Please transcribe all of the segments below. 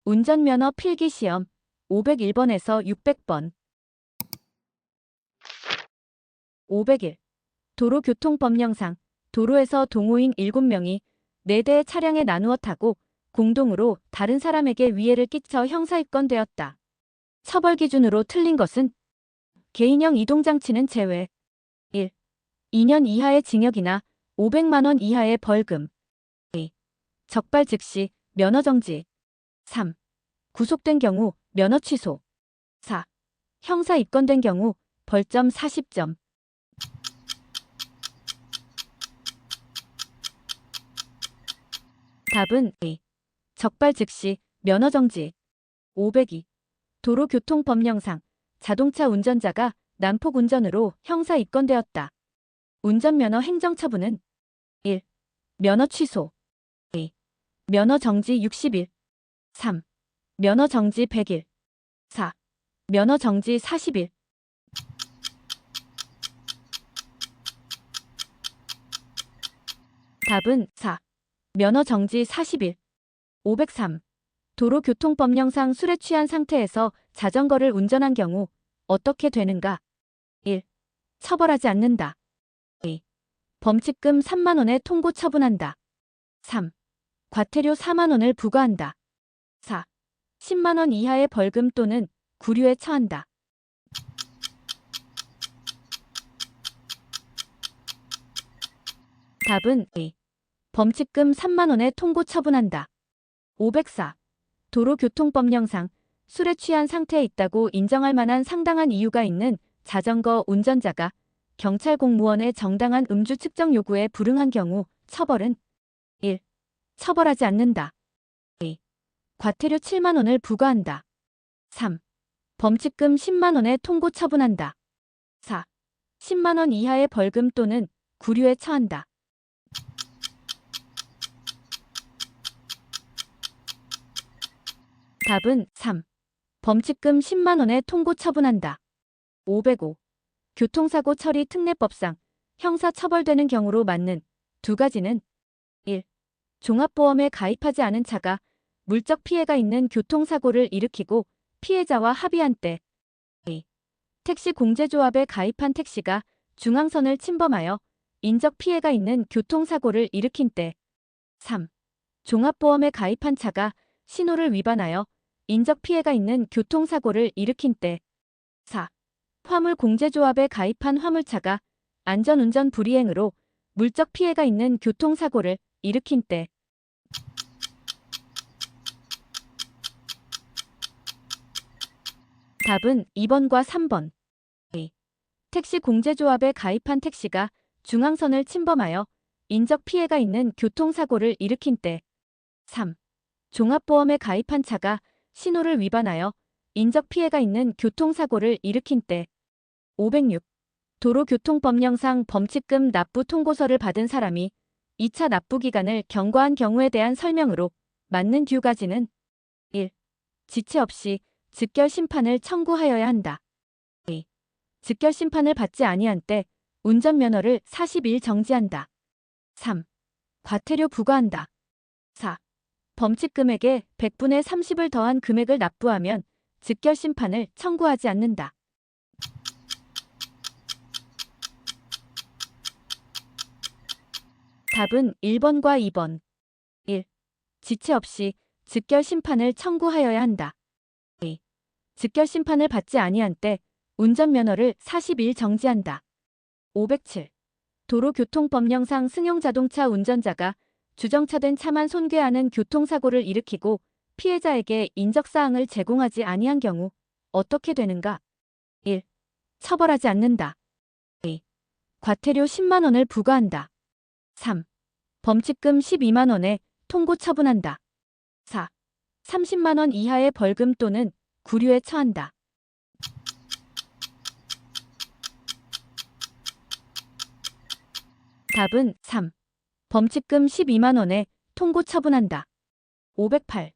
운전면허 필기시험 501번에서 600번. 501. 도로교통법령상 도로에서 동호인 7명이 4대의 차량에 나누어 타고 공동으로 다른 사람에게 위해를 끼쳐 형사입건되었다. 처벌 기준으로 틀린 것은 개인형 이동장치는 제외. 1. 2년 이하의 징역이나 500만 원 이하의 벌금. 2. 적발 즉시 면허 정지. 3. 구속된 경우 면허 취소. 4. 형사 입건된 경우 벌점 40점. 답은 A. 적발 즉시 면허 정지. 502. 도로교통법령상 자동차 운전자가 난폭 운전으로 형사 입건되었다. 운전면허 행정처분은 1. 면허 취소. 2. 면허 정지 60일. 3. 면허 정지 100일. 4. 면허 정지 40일. 답은 4. 면허 정지 40일. 503. 도로교통법령상 술에 취한 상태에서 자전거를 운전한 경우 어떻게 되는가? 1. 처벌하지 않는다. 2. 범칙금 3만 원의 통고 처분한다. 3. 과태료 4만 원을 부과한다. 4. 10만 원 이하의 벌금 또는 구류에 처한다. 답은 A. 범칙금 3만 원의 통고 처분한다. 504. 도로교통법령상 술에 취한 상태에 있다고 인정할 만한 상당한 이유가 있는 자전거 운전자가 경찰 공무원의 정당한 음주 측정 요구에 불응한 경우 처벌은 1. 처벌하지 않는다. 2. 과태료 7만 원을 부과한다. 3. 범칙금 10만 원의 통고 처분한다. 4. 10만 원 이하의 벌금 또는 구류에 처한다. 답은 3. 범칙금 10만 원의 통고 처분한다. 505. 교통사고 처리 특례법상 형사 처벌되는 경우로 맞는 두 가지는 1. 종합보험에 가입하지 않은 차가 물적 피해가 있는 교통사고를 일으키고 피해자와 합의한 때. 2. 택시 공제조합에 가입한 택시가 중앙선을 침범하여 인적 피해가 있는 교통사고를 일으킨 때. 3. 종합보험에 가입한 차가 신호를 위반하여 인적 피해가 있는 교통사고를 일으킨 때. 4. 화물공제조합에 가입한 화물차가 안전운전 불이행으로 물적 피해가 있는 교통사고를 일으킨 때. 답은 2번과 3번. A. 택시 공제조합에 가입한 택시가 중앙선을 침범하여 인적 피해가 있는 교통사고를 일으킨 때. 3. 종합보험에 가입한 차가 신호를 위반하여 인적 피해가 있는 교통사고를 일으킨 때. 506. 도로교통법령상 범칙금 납부 통고서를 받은 사람이 2차 납부기간을 경과한 경우에 대한 설명으로 맞는 두 가지는 1. 지체 없이 즉결 심판을 청구하여야 한다. 2. 즉결 심판을 받지 아니한 때 운전면허를 40일 정지한다. 3. 과태료 부과한다. 4. 범칙금액에 100분의 30을 더한 금액을 납부하면 즉결 심판을 청구하지 않는다. 답은 1번과 2번. 1. 지체 없이 즉결 심판을 청구하여야 한다. 2. 즉결 심판을 받지 아니한 때 운전면허를 40일 정지한다. 507. 도로교통법령상 승용자동차 운전자가 주정차된 차만 손괴하는 교통사고를 일으키고 피해자에게 인적사항을 제공하지 아니한 경우 어떻게 되는가? 1. 처벌하지 않는다. 2. 과태료 10만 원을 부과한다. 3. 범칙금 12만 원에 통고 처분한다. 4. 30만 원 이하의 벌금 또는 구류에 처한다. 답은 3. 범칙금 12만 원에 통고 처분한다. 508.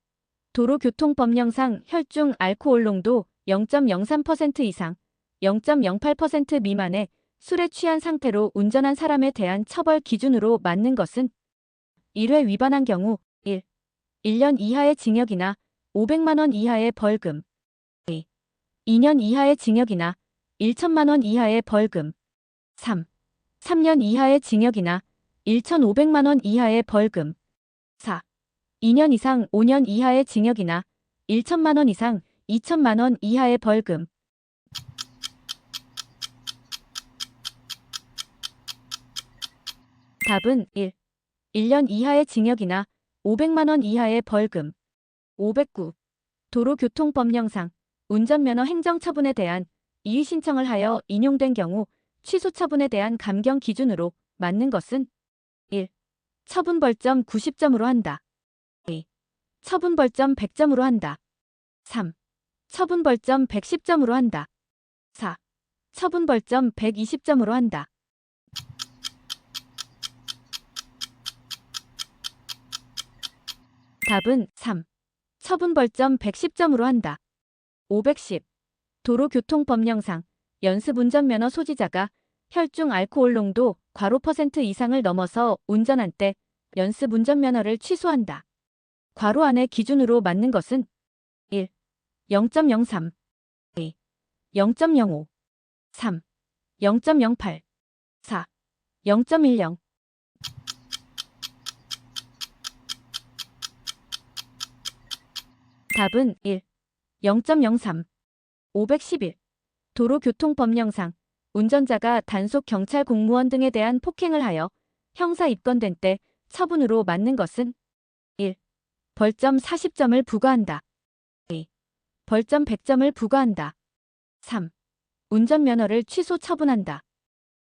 도로교통법령상 혈중 알코올 농도 0.03% 이상, 0.08% 미만의 술에 취한 상태로 운전한 사람에 대한 처벌 기준으로 맞는 것은 1회 위반한 경우 1. 1년 이하의 징역이나 500만 원 이하의 벌금. 2년 이하의 징역이나 1천만 원 이하의 벌금. 3년 이하의 징역이나 1,500만 원 이하의 벌금. 2년 이상 5년 이하의 징역이나 1천만 원 이상 2천만 원 이하의 벌금. 답은 1. 1년 이하의 징역이나 500만 원 이하의 벌금. 509. 도로교통법령상 운전면허 행정처분에 대한 이의 신청을 하여 인용된 경우 취소 처분에 대한 감경 기준으로 맞는 것은 1. 처분 벌점 90점으로 한다. 2. 처분 벌점 100점으로 한다. 3. 처분 벌점 110점으로 한다. 4. 처분 벌점 120점으로 한다. 답은 3. 처분 벌점 110점으로 한다. 510. 도로교통법령상 연습운전면허 소지자가 혈중 알코올 농도 괄호 % 이상을 넘어서 운전한 때 연습운전면허를 취소한다. 괄호 안의 기준으로 맞는 것은 1. 0.03 2. 0.05 3. 0.08 4. 0.10 답은 1. 0.03 511. 도로교통법령상 운전자가 단속 경찰 공무원 등에 대한 폭행을 하여 형사 입건된 때 처분으로 맞는 것은 1. 벌점 40점을 부과한다. 2. 벌점 100점을 부과한다. 3. 운전면허를 취소 처분한다.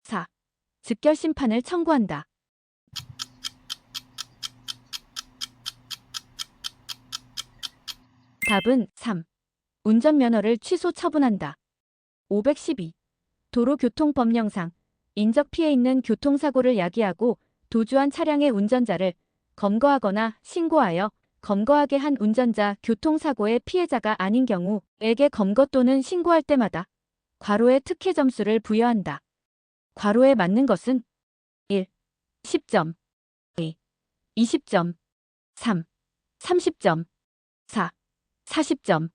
4. 즉결심판을 청구한다. 답은 3. 운전면허를 취소 처분한다. 512. 도로교통법령상 인적 피해 있는 교통사고를 야기하고 도주한 차량의 운전자를 검거하거나 신고하여 검거하게 한 운전자 교통사고의 피해자가 아닌 경우에게 검거 또는 신고할 때마다 괄호의 특혜 점수를 부여한다. 괄호에 맞는 것은 1. 10점 2. 20점 3. 30점 4. 40점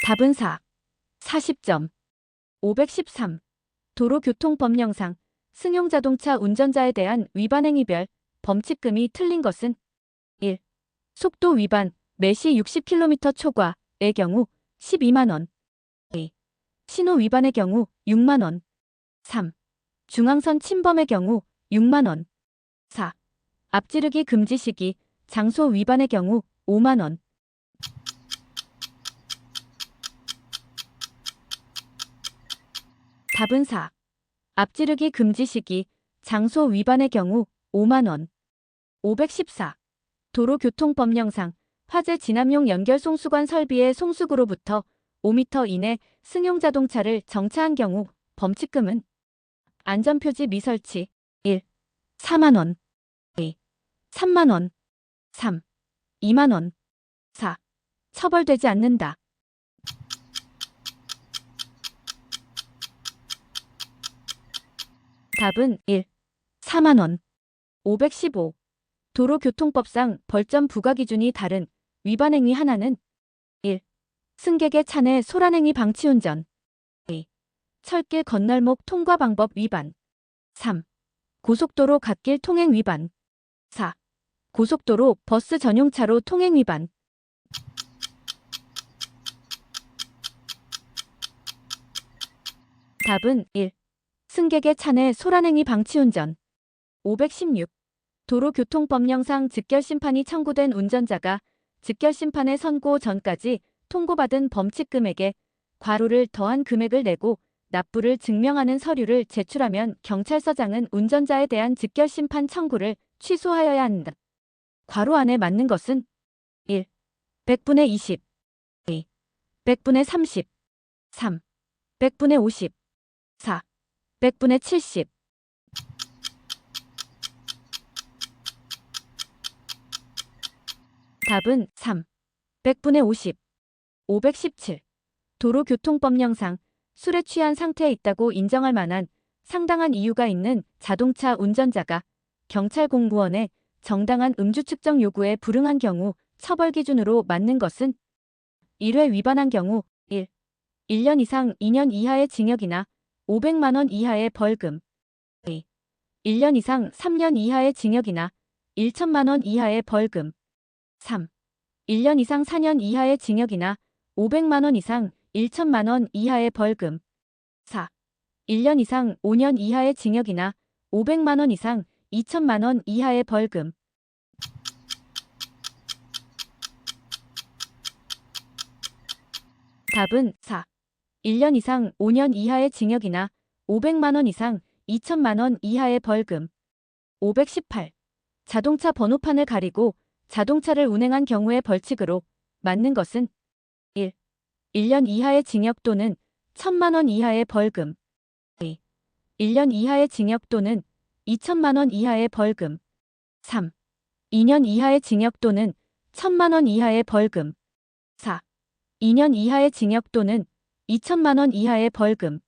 답은 4. 40점 513. 도로교통법령상 승용자동차 운전자에 대한 위반행위별 범칙금이 틀린 것은 1. 속도 위반 매시 60km 초과의 경우 12만원 2. 신호 위반의 경우 6만원 3. 중앙선 침범의 경우 6만원 4. 앞지르기 금지 시기 장소 위반의 경우 5만원 답은 4. 앞지르기 금지 시기 장소 위반의 경우 5만원 514. 도로교통법령상 화재 진압용 연결 송수관 설비의 송수구로부터 5m 이내 승용자동차를 정차한 경우 범칙금은 안전표지 미설치 1. 4만원 2. 3만원 3. 2만원 4. 처벌되지 않는다. 답은 1. 4만원 515. 도로교통법상 벌점 부과 기준이 다른 위반행위 하나는 1. 승객의 차 내 소란행위 방치운전 2. 철길 건널목 통과 방법 위반 3. 고속도로 갓길 통행 위반 4. 고속도로 버스 전용차로 통행 위반 답은 1. 승객의 차 내 소란행위 방치운전 516. 도로교통법령상 즉결심판이 청구된 운전자가 즉결심판의 선고 전까지 통고받은 범칙금액에 괄호를 더한 금액을 내고 납부를 증명하는 서류를 제출하면 경찰서장은 운전자에 대한 즉결심판 청구를 취소하여야 한다. 괄호 안에 맞는 것은 1. 100분의 20 2. 100분의 30 3. 100분의 50 4. 100분의 70 답은 3. 100분의 50 517. 도로교통법령상 술에 취한 상태에 있다고 인정할 만한 상당한 이유가 있는 자동차 운전자가 경찰 공무원의 정당한 음주 측정 요구에 불응한 경우 처벌 기준으로 맞는 것은 1회 위반한 경우 1. 1년 이상 2년 이하의 징역이나 500만 원 이하의 벌금 2. 1년 이상 3년 이하의 징역이나 1천만 원 이하의 벌금 3. 1년 이상 4년 이하의 징역이나 500만 원 이상 1천만 원 이하의 벌금 4. 1년 이상 5년 이하의 징역이나 500만 원 이상 2천만 원 이하의 벌금. 답은 4. 1년 이상 5년 이하의 징역이나 500만 원 이상 2천만 원 이하의 벌금. 518. 자동차 번호판을 가리고 자동차를 운행한 경우의 벌칙으로 맞는 것은 1. 1년 이하의 징역 또는 1천만 원 이하의 벌금 2. 1년 이하의 징역 또는 2천만 원 이하의 벌금 3. 2년 이하의 징역 또는 1천만 원 이하의 벌금 4. 2년 이하의 징역 또는 2천만 원 이하의 벌금.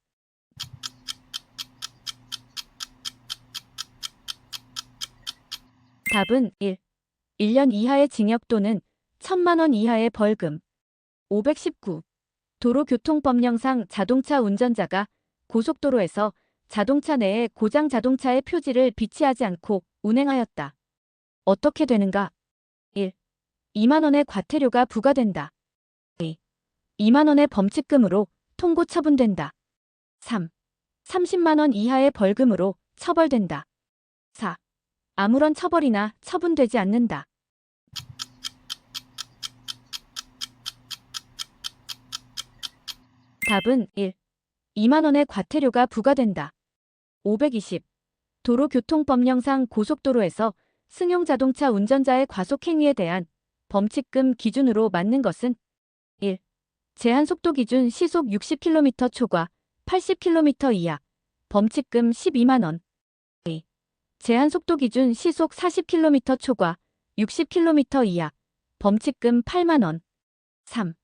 답은 1. 1년 이하의 징역 또는 1천만 원 이하의 벌금. 519. 도로교통법령상 자동차 운전자가 고속도로에서 자동차 내에 고장 자동차의 표지를 비치하지 않고 운행하였다. 어떻게 되는가? 1. 2만 원의 과태료가 부과된다. 2. 2만 원의 범칙금으로 통고 처분된다. 3. 30만 원 이하의 벌금으로 처벌된다. 4. 아무런 처벌이나 처분되지 않는다. 답은 1. 2만 원의 과태료가 부과된다. 520. 도로교통법령상 고속도로에서 승용자동차 운전자의 과속행위에 대한 범칙금 기준으로 맞는 것은 1. 제한속도 기준 시속 60km 초과 80km 이하 범칙금 12만 원 2. 제한속도 기준 시속 40km 초과 60km 이하 범칙금 8만 원 3.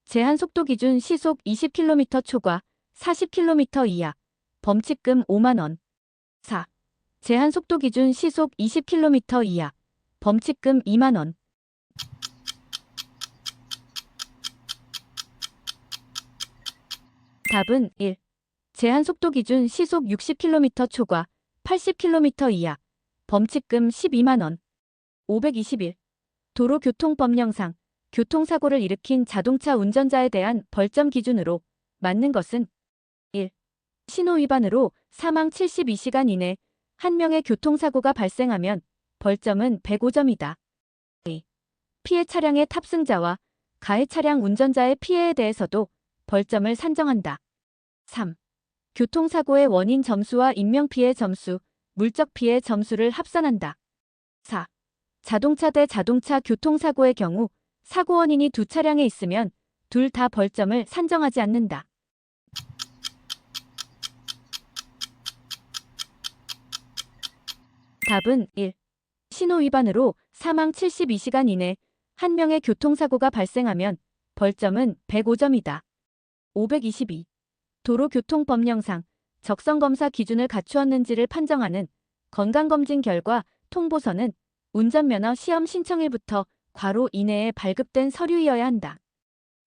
제한속도 기준 시속 20km 초과 40km 이하 범칙금 5만 원 4. 제한속도 기준 시속 20km 이하 범칙금 2만 원. 답은 1. 제한속도 기준 시속 60km 초과 80km 이하 범칙금 12만 원. 521. 도로교통법령상 교통사고를 일으킨 자동차 운전자에 대한 벌점 기준으로 맞는 것은 1. 신호위반으로 사망 72시간 이내 한 명의 교통사고가 발생하면 벌점은 105점이다. 2. 피해 차량의 탑승자와 가해 차량 운전자의 피해에 대해서도 벌점을 산정한다. 3. 교통사고의 원인 점수와 인명피해 점수, 물적 피해 점수를 합산한다. 4. 자동차 대 자동차 교통사고의 경우 사고 원인이 두 차량에 있으면 둘 다 벌점을 산정하지 않는다. 답은 1. 신호위반으로 사망 72시간 이내 한 명의 교통사고가 발생하면 벌점은 105점이다. 522. 도로교통법령상 적성검사 기준을 갖추었는지를 판정하는 건강검진 결과 통보서는 운전면허 시험 신청일부터 괄호 이내에 발급된 서류이어야 한다.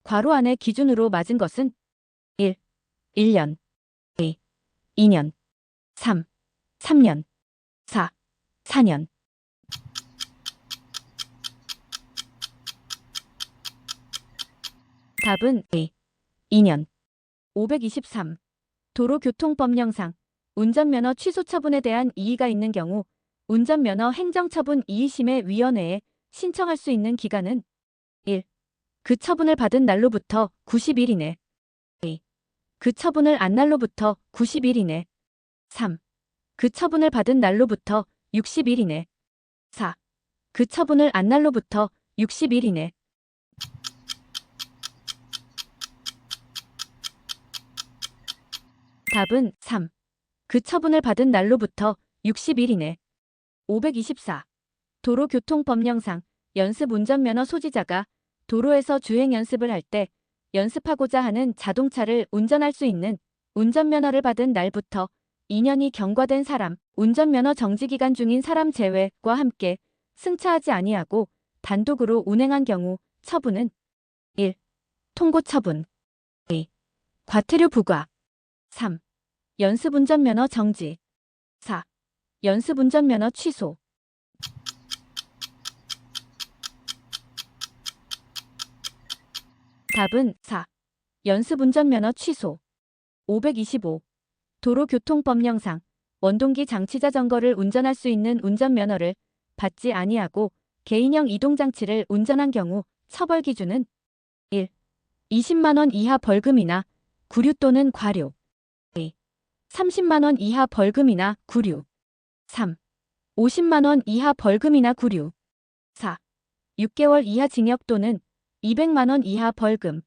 괄호 안에 기준으로 맞은 것은 1. 1년 2. 2년 3. 3년 4. 4년. 답은 2. 2년. 523. 도로교통법령상 운전면허 취소 처분에 대한 이의가 있는 경우 운전면허 행정처분 이의심의위원회에 신청할 수 있는 기간은 1. 그 처분을 받은 날로부터 90일 이내 2. 그 처분을 안 날로부터 90일 이내 3. 그 처분을 받은 날로부터 60일 이내 4. 그 처분을 안 날로부터 60일 이내. 답은 3. 그 처분을 받은 날로부터 60일 이내. 524. 도로교통법령상 연습 운전면허 소지자가 도로에서 주행 연습을 할 때 연습하고자 하는 자동차를 운전할 수 있는 운전면허를 받은 날부터 2년이 경과된 사람, 운전면허 정지기간 중인 사람 제외과 함께 승차하지 아니하고 단독으로 운행한 경우 처분은 1. 통고 처분 2. 과태료 부과 3. 연습운전면허 정지 4. 연습운전면허 취소 답은 4. 연습운전면허 취소 525. 도로교통법령상 원동기 장치자전거를 운전할 수 있는 운전면허를 받지 아니하고 개인형 이동장치를 운전한 경우 처벌 기준은 1. 20만 원 이하 벌금이나 구류 또는 과료 2. 30만 원 이하 벌금이나 구류 3. 50만 원 이하 벌금이나 구류 4. 6개월 이하 징역 또는 200만 원 이하 벌금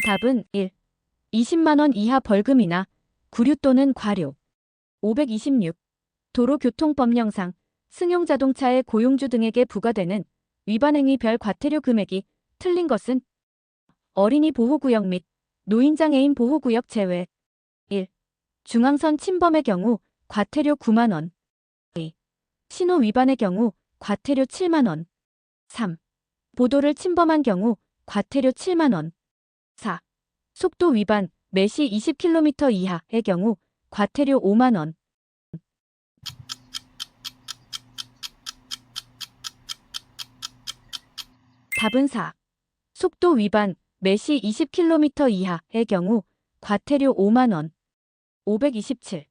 답은 1. 20만 원 이하 벌금이나 구류 또는 과료 526. 도로교통법령상 승용자동차의 고용주 등에게 부과되는 위반행위별 과태료 금액이 틀린 것은 어린이 보호구역 및 노인장애인 보호구역 제외 1. 중앙선 침범의 경우 과태료 9만 원 2. 신호 위반의 경우 과태료 7만 원 3. 보도를 침범한 경우 과태료 7만 원 4. 속도 위반 매시 20km 이하의 경우 과태료 5만 원 답은 4. 속도 위반 매시 20km 이하의 경우 과태료 5만 원 527.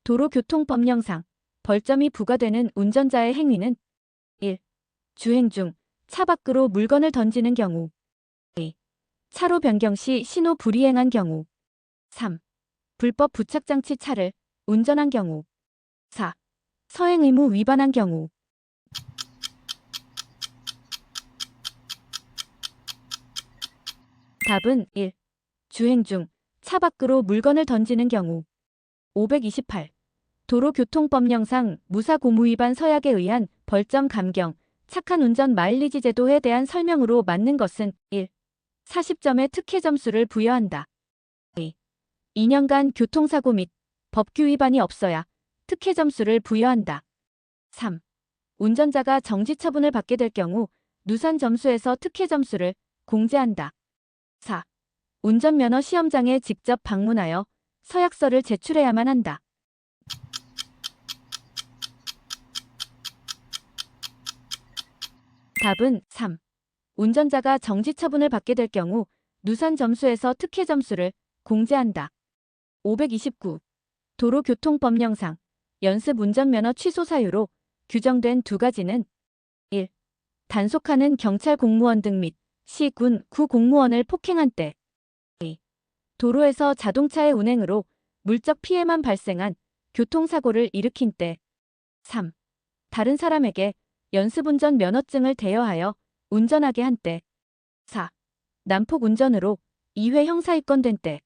도로교통법령상 벌점이 부과되는 운전자의 행위는 1. 주행 중 차 밖으로 물건을 던지는 경우 2. 차로 변경 시 신호 불이행한 경우 3. 불법 부착장치 차를 운전한 경우 4. 서행 의무 위반한 경우 답은 1. 주행 중 차 밖으로 물건을 던지는 경우 528. 도로교통법령상 무사고무 위반 서약에 의한 벌점 감경 착한 운전 마일리지 제도에 대한 설명으로 맞는 것은 1. 40점의 특혜 점수를 부여한다. 2. 2년간 교통사고 및 법규 위반이 없어야 특혜 점수를 부여한다. 3. 운전자가 정지 처분을 받게 될 경우 누산 점수에서 특혜 점수를 공제한다. 4. 운전면허 시험장에 직접 방문하여 서약서를 제출해야만 한다. 답은 3. 운전자가 정지 처분을 받게 될 경우 누산 점수에서 특혜 점수를 공제한다. 529. 도로교통법령상 연습 운전면허 취소 사유로 규정된 두 가지는 1. 단속하는 경찰 공무원 등 및 시, 군, 구 공무원을 폭행한 때 2. 도로에서 자동차의 운행으로 물적 피해만 발생한 교통사고를 일으킨 때 3. 다른 사람에게 연습운전 면허증을 대여하여 운전하게 한 때 4. 난폭 운전으로 2회 형사 입건된 때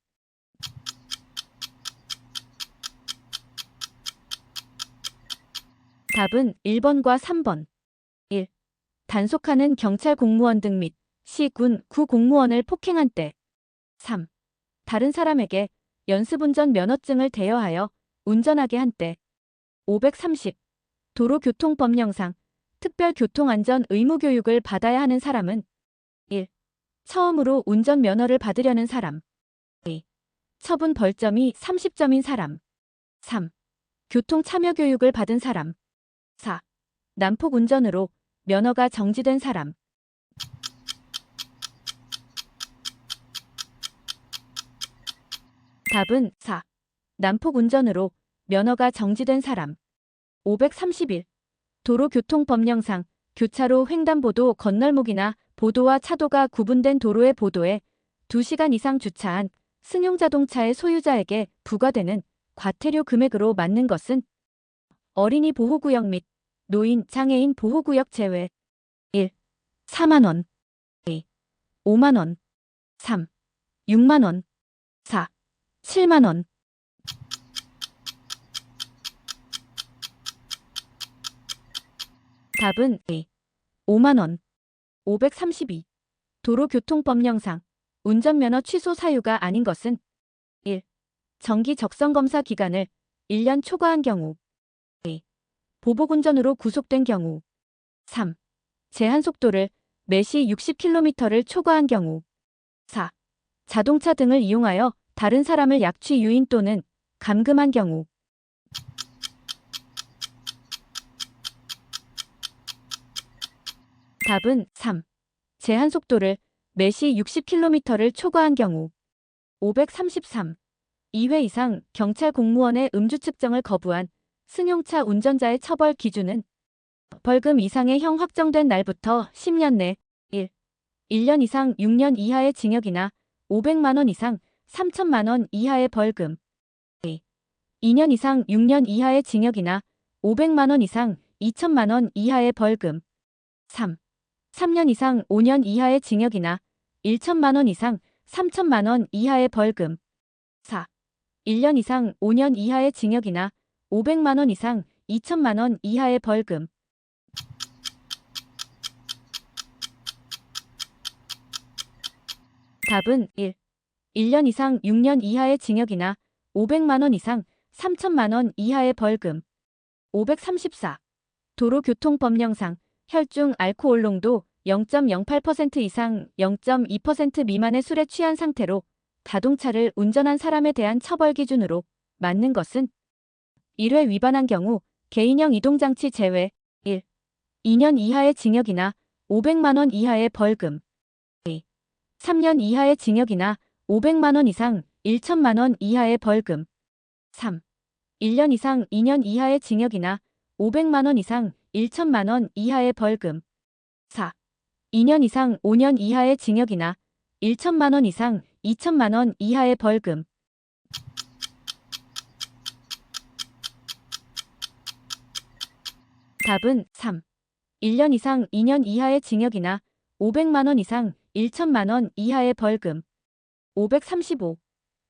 답은 1번과 3번 1. 단속하는 경찰 공무원 등 및 시, 군, 구 공무원을 폭행한 때 3. 다른 사람에게 연습운전 면허증을 대여하여 운전하게 한 때 530. 도로교통법령상 특별교통안전 의무교육을 받아야 하는 사람은 1. 처음으로 운전면허를 받으려는 사람 2. 처분 벌점이 30점인 사람 3. 교통참여교육을 받은 사람 4. 난폭 운전으로 면허가 정지된 사람 답은 4. 난폭 운전으로 면허가 정지된 사람 531. 도로교통법령상 교차로 횡단보도 건널목이나 보도와 차도가 구분된 도로의 보도에 2시간 이상 주차한 승용자동차의 소유자에게 부과되는 과태료 금액으로 맞는 것은 어린이 보호구역 및 노인, 장애인 보호구역 제외 1. 4만 원 2. 5만 원 3. 6만 원 4. 7만 원 답은 2. 5만 원 532. 도로교통법령상 운전면허 취소 사유가 아닌 것은 1. 정기 적성검사 기간을 1년 초과한 경우 2. 보복운전으로 구속된 경우 3. 제한속도를 매시 60km를 초과한 경우 4. 자동차 등을 이용하여 다른 사람을 약취 유인 또는 감금한 경우 답은 3. 제한속도를 매시 60km를 초과한 경우 533. 2회 이상 경찰 공무원의 음주 측정을 거부한 승용차 운전자의 처벌 기준은 벌금 이상의 형 확정된 날부터 10년 내 1. 1년 이상 6년 이하의 징역이나 500만 원 이상 3천만 원 이하의 벌금 2. 2년 이상 6년 이하의 징역이나 500만 원 이상 2천만 원 이하의 벌금 3. 3년 이상 5년 이하의 징역이나 1천만 원 이상 3천만 원 이하의 벌금 4. 1년 이상 5년 이하의 징역이나 500만 원 이상 2천만 원 이하의 벌금 답은 1. 1년 이상 6년 이하의 징역이나 500만 원 이상 3천만 원 이하의 벌금 534. 도로교통법령상 혈중 알코올 농도 0.08% 이상 0.2% 미만의 술에 취한 상태로 자동차를 운전한 사람에 대한 처벌 기준으로 맞는 것은 1회 위반한 경우 개인형 이동장치 제외 1. 2년 이하의 징역이나 500만 원 이하의 벌금 2. 3년 이하의 징역이나 500만 원 이상 1천만 원 이하의 벌금 3. 1년 이상 2년 이하의 징역이나 500만 원 이상 1천만 원 이하의 벌금 4. 2년 이상 5년 이하의 징역이나 1천만 원 이상 2천만 원 이하의 벌금 답은 3. 1년 이상 2년 이하의 징역이나 500만 원 이상 1천만 원 이하의 벌금 535.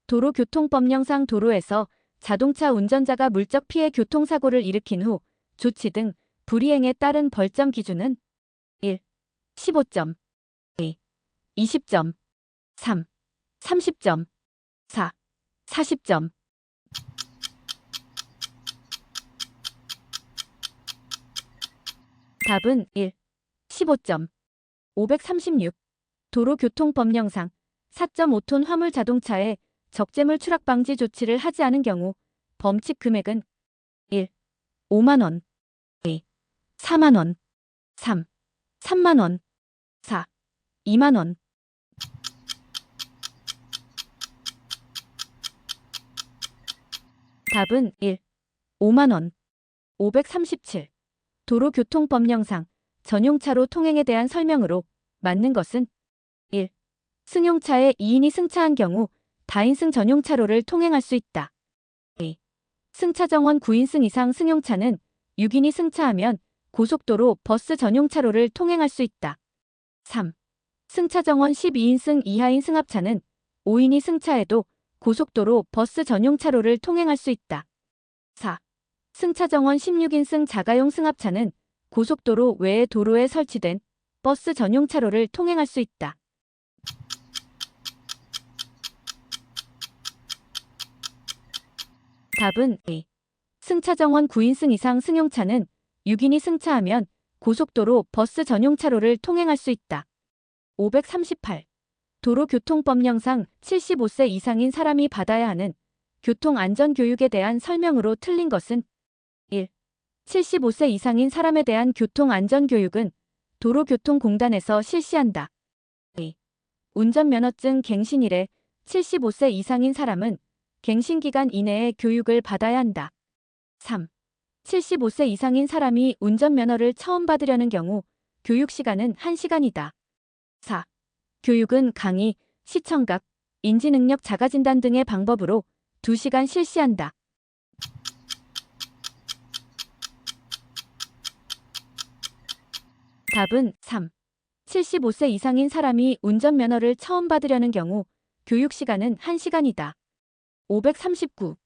도로교통법령상 도로에서 자동차 운전자가 물적 피해 교통사고를 일으킨 후 조치 등 불이행에 따른 벌점 기준은 1. 15점 2. 20점 3. 30점 4. 40점 답은 1. 15점 536. 도로교통법령상 4.5톤 화물 자동차에 적재물 추락 방지 조치를 하지 않은 경우 범칙 금액은 1. 5만 원 2. 4만 원 3. 3만 원 4. 2만 원 답은 1. 5만 원 537. 도로교통법령상 전용차로 통행에 대한 설명으로 맞는 것은 1. 승용차에 2인이 승차한 경우 다인승 전용차로를 통행할 수 있다. 2. 승차 정원 9인승 이상 승용차는 6인이 승차하면 고속도로 버스 전용차로를 통행할 수 있다. 3. 승차 정원 12인승 이하인 승합차는 5인이 승차해도 고속도로 버스 전용차로를 통행할 수 있다. 4. 승차 정원 16인승 자가용 승합차는 고속도로 외의 도로에 설치된 버스 전용차로를 통행할 수 있다. 답은 A. 승차 정원 9인승 이상 승용차는 6인이 승차하면 고속도로 버스 전용차로를 통행할 수 있다. 538. 도로교통법령상 75세 이상인 사람이 받아야 하는 교통안전교육에 대한 설명으로 틀린 것은 1. 75세 이상인 사람에 대한 교통안전교육은 도로교통공단에서 실시한다. 2. 운전면허증 갱신일에 75세 이상인 사람은 갱신기간 이내에 교육을 받아야 한다. 3. 75세 이상인 사람이 운전면허를 처음 받으려는 경우 교육시간은 1시간이다. 4. 교육은 강의, 시청각, 인지능력 자가진단 등의 방법으로 2시간 실시한다. 답은 3. 75세 이상인 사람이 운전면허를 처음 받으려는 경우 교육시간은 1시간이다. 539.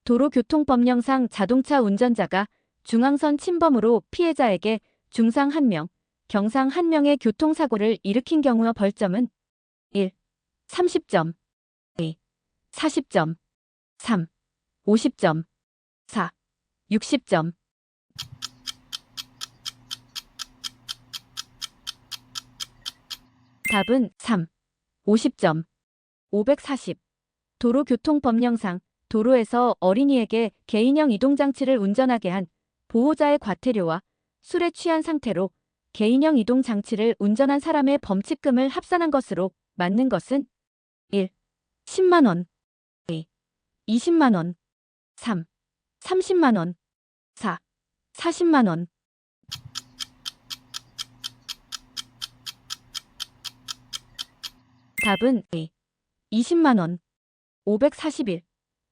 도로교통법령상 자동차 운전자가 중앙선 침범으로 피해자에게 중상 1명, 경상 1명의 교통사고를 일으킨 경우의 벌점은 1. 30점. 2. 40점. 3. 50점. 4. 60점. 답은 3. 50점. 540. 도로교통법령상 도로에서 어린이에게 개인형 이동장치를 운전하게 한 보호자의 과태료와 술에 취한 상태로 개인형 이동장치를 운전한 사람의 범칙금을 합산한 것으로 맞는 것은 1. 10만 원. 2. 20만 원. 3. 30만 원. 4. 40만 원. 답은 2. 20만 원. 541.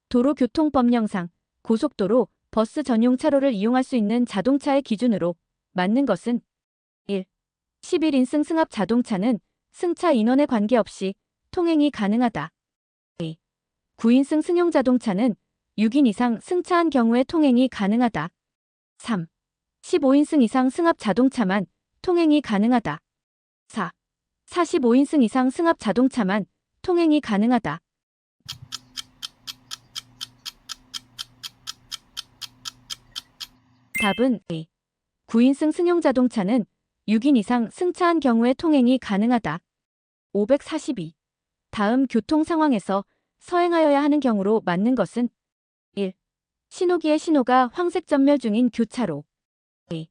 도로교통법령상 고속도로, 버스 전용 차로를 이용할 수 있는 자동차의 기준으로 맞는 것은 1. 11인승 승합 자동차는 승차 인원에 관계없이 통행이 가능하다. 2. 9인승 승용 자동차는 6인 이상 승차한 경우에 통행이 가능하다. 3. 15인승 이상 승합 자동차만 통행이 가능하다. 4. 45인승 이상 승합 자동차만 통행이 가능하다. 답은 2. 9인승 승용 자동차는 6인 이상 승차한 경우에 통행이 가능하다. 542. 다음 교통 상황에서 서행하여야 하는 경우로 맞는 것은 1. 신호기의 신호가 황색 전멸 중인 교차로. 2.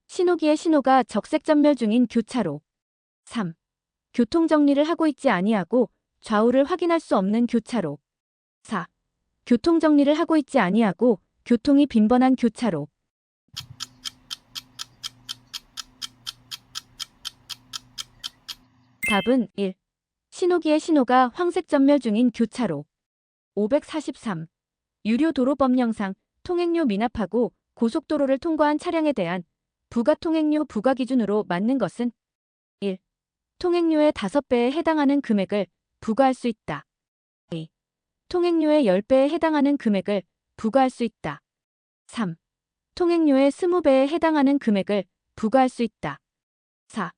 신호기의 신호가 적색 전멸 중인 교차로. 3. 교통 정리를 하고 있지 아니하고 좌우를 확인할 수 없는 교차로. 4. 교통 정리를 하고 있지 아니하고 교통이 빈번한 교차로. 답은 1. 신호기의 신호가 황색 전멸 중인 교차로. 543. 유료도로법령상 통행료 미납하고 고속도로를 통과한 차량에 대한 부가통행료 부과 기준으로 맞는 것은 1. 통행료의 5배에 해당하는 금액을 부과할 수 있다. 2. 통행료의 10배에 해당하는 금액을 부과할 수 있다. 3. 통행료의 20배에 해당하는 금액을 부과할 수 있다. 4.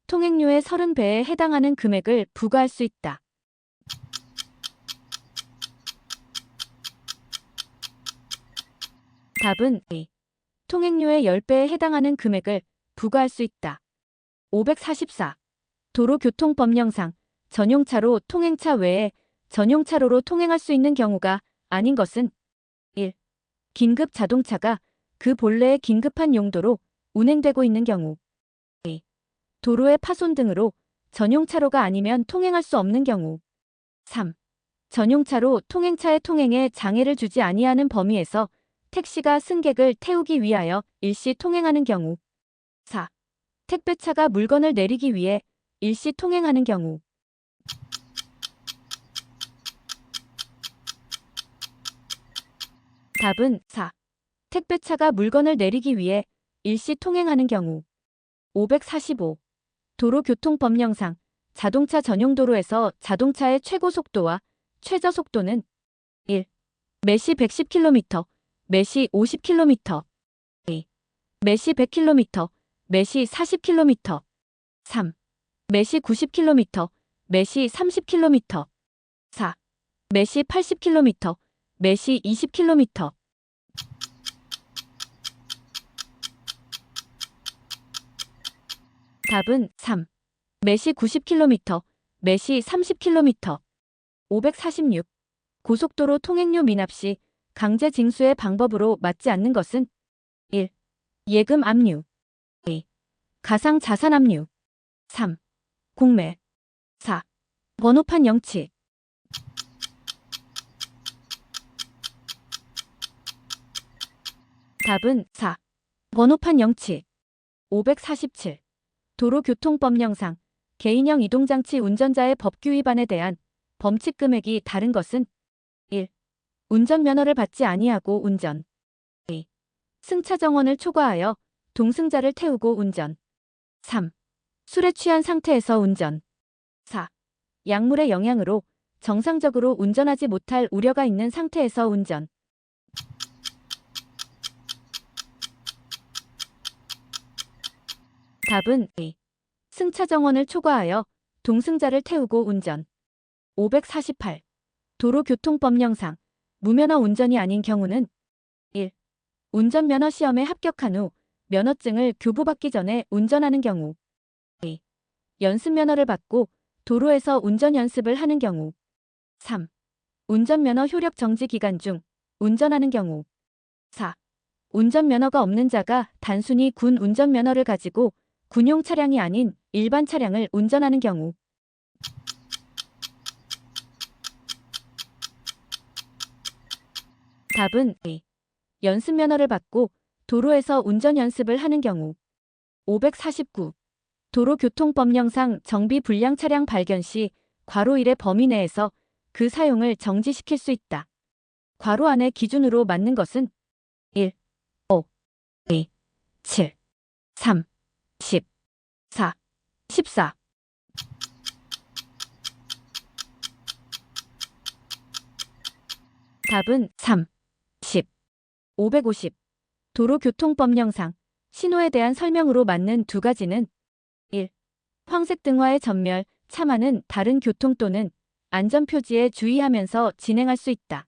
통행료의 30배에 해당하는 금액을 부과할 수 있다. 답은 2. 통행료의 10배에 해당하는 금액을 부과할 수 있다. 544. 도로교통법령상 전용차로 통행차 외에 전용차로로 통행할 수 있는 경우가 아닌 것은 1. 긴급 자동차가 그 본래의 긴급한 용도로 운행되고 있는 경우. 2. 도로의 파손 등으로 전용차로가 아니면 통행할 수 없는 경우. 3. 전용차로 통행차의 통행에 장애를 주지 아니하는 범위에서 택시가 승객을 태우기 위하여 일시 통행하는 경우. 4. 택배차가 물건을 내리기 위해 일시 통행하는 경우. 답은 4. 택배차가 물건을 내리기 위해 일시 통행하는 경우. 545. 도로교통법령상 자동차 전용 도로에서 자동차의 최고 속도와 최저 속도는 1. 매시 110km, 매시 50km. 2. 매시 100km, 매시 40km. 3. 매시 90km, 매시 30km. 4. 매시 80km, 매시 20km. 답은 3. 매시 90km, 매시 30km. 546. 고속도로 통행료 미납 시 강제 징수의 방법으로 맞지 않는 것은 1. 예금 압류. 2. 가상 자산 압류. 3. 공매. 4. 번호판 영치. 답은 4. 번호판 영치. 547. 도로교통법령상 개인형 이동장치 운전자의 법규 위반에 대한 범칙 금액이 다른 것은 1. 운전면허를 받지 아니하고 운전. 2. 승차 정원을 초과하여 동승자를 태우고 운전. 3. 술에 취한 상태에서 운전. 4. 약물의 영향으로 정상적으로 운전하지 못할 우려가 있는 상태에서 운전. 답은 2. 승차 정원을 초과하여 동승자를 태우고 운전. 548. 도로교통법령상 무면허 운전이 아닌 경우는 1. 운전면허 시험에 합격한 후 면허증을 교부받기 전에 운전하는 경우 2. 연습면허를 받고 도로에서 운전 연습을 하는 경우 3. 운전면허 효력 정지 기간 중 운전하는 경우 4. 운전면허가 없는 자가 단순히 군 운전면허를 가지고 군용 차량이 아닌 일반 차량을 운전하는 경우 답은 A. 연습면허를 받고 도로에서 운전 연습을 하는 경우 549. 도로교통법령상 정비 불량 차량 발견 시 괄호 1의 범위 내에서 그 사용을 정지시킬 수 있다. 괄호 안에 기준으로 맞는 것은 1, 5, 2, 7, 3, 10, 4, 14. 답은 3, 10. 550. 도로교통법령상 신호에 대한 설명으로 맞는 두 가지는 1. 황색 등화의 전멸, 참아는 다른 교통 또는 안전표지에 주의하면서 진행할 수 있다.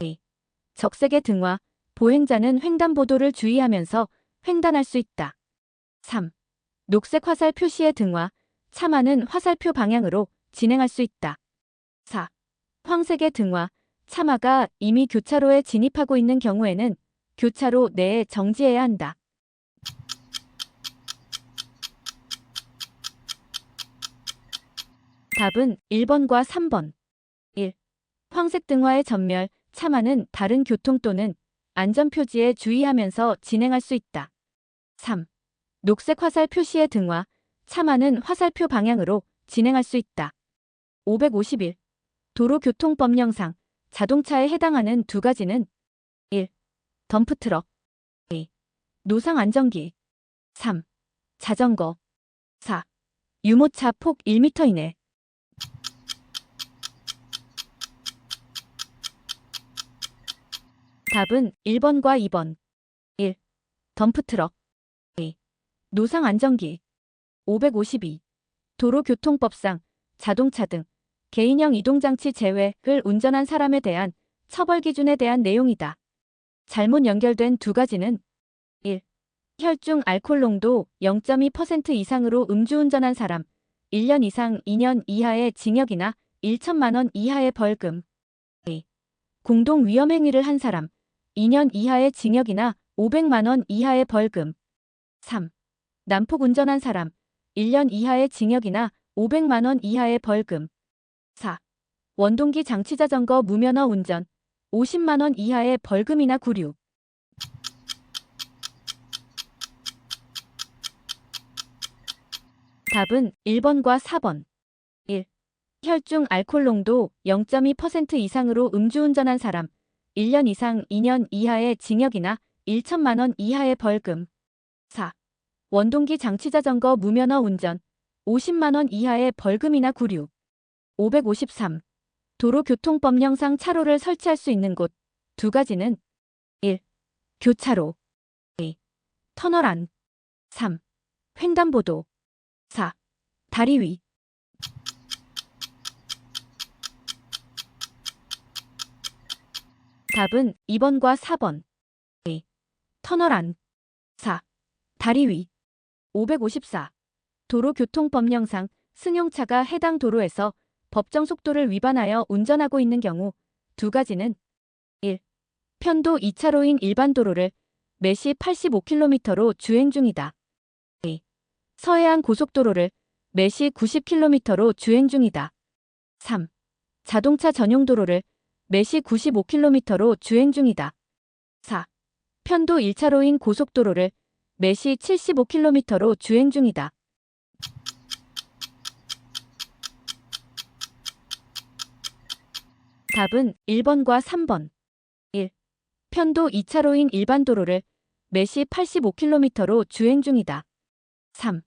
2. 적색의 등화, 보행자는 횡단보도를 주의하면서 횡단할 수 있다. 3. 녹색 화살 표시의 등화, 참아는 화살표 방향으로 진행할 수 있다. 4. 황색의 등화, 참아가 이미 교차로에 진입하고 있는 경우에는 교차로 내에 정지해야 한다. 답은 1번과 3번. 1. 황색 등화의 전멸, 참아는 다른 교통 또는 안전표지에 주의하면서 진행할 수 있다. 3. 녹색 화살 표시의 등화, 참아는 화살표 방향으로 진행할 수 있다. 551. 도로교통법령상 자동차에 해당하는 두 가지는 1. 덤프트럭 2. 노상안전기 3. 자전거 4. 유모차 폭 1m 이내 답은 1번과 2번. 1. 덤프트럭 2. 노상안전기 552. 도로교통법상 자동차 등 개인형 이동장치 제외를 운전한 사람에 대한 처벌 기준에 대한 내용이다. 잘못 연결된 두 가지는 1. 혈중 알코올 농도 0.2% 이상으로 음주운전한 사람 1년 이상 2년 이하의 징역이나 1천만 원 이하의 벌금 2. 공동 위험행위를 한 사람 2년 이하의 징역이나 500만 원 이하의 벌금 3. 난폭 운전한 사람 1년 이하의 징역이나 500만 원 이하의 벌금 4. 원동기 장치자전거 무면허 운전 50만 원 이하의 벌금이나 구류 답은 1번과 4번. 1. 혈중 알코올 농도 0.2% 이상으로 음주운전한 사람 1년 이상 2년 이하의 징역이나 1천만 원 이하의 벌금 4. 원동기 장치자전거 무면허 운전 50만 원 이하의 벌금이나 구류 553. 도로교통법령상 차로를 설치할 수 있는 곳 두 가지는 1. 교차로 2. 터널 안 3. 횡단보도 4. 다리 위 답은 2번과 4번. 2. 터널 안 4. 다리 위 554. 도로교통법령상 승용차가 해당 도로에서 법정 속도를 위반하여 운전하고 있는 경우 두 가지는 1. 편도 2차로인 일반 도로를 매시 85km로 주행 중이다. 2. 서해안 고속도로를 매시 90km로 주행 중이다. 3. 자동차 전용 도로를 매시 95km로 주행 중이다. 4. 편도 1차로인 고속도로를 매시 75km로 주행 중이다. 답은 1번과 3번. 1. 편도 2차로인 일반 도로를 매시 85km로 주행 중이다. 3.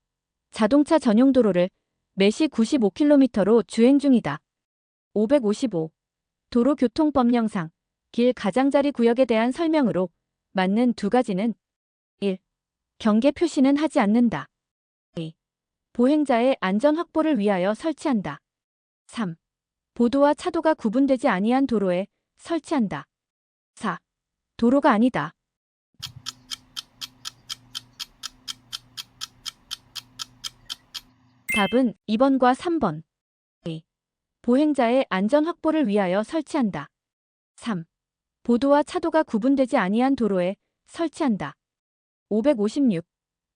자동차 전용 도로를 매시 95km로 주행 중이다. 555. 도로교통법령상 길 가장자리 구역에 대한 설명으로 맞는 두 가지는 1. 경계 표시는 하지 않는다. 2. 보행자의 안전 확보를 위하여 설치한다. 3. 보도와 차도가 구분되지 아니한 도로에 설치한다. 4. 도로가 아니다. 답은 2번과 3번. A. 보행자의 안전 확보를 위하여 설치한다. 3. 보도와 차도가 구분되지 아니한 도로에 설치한다. 556.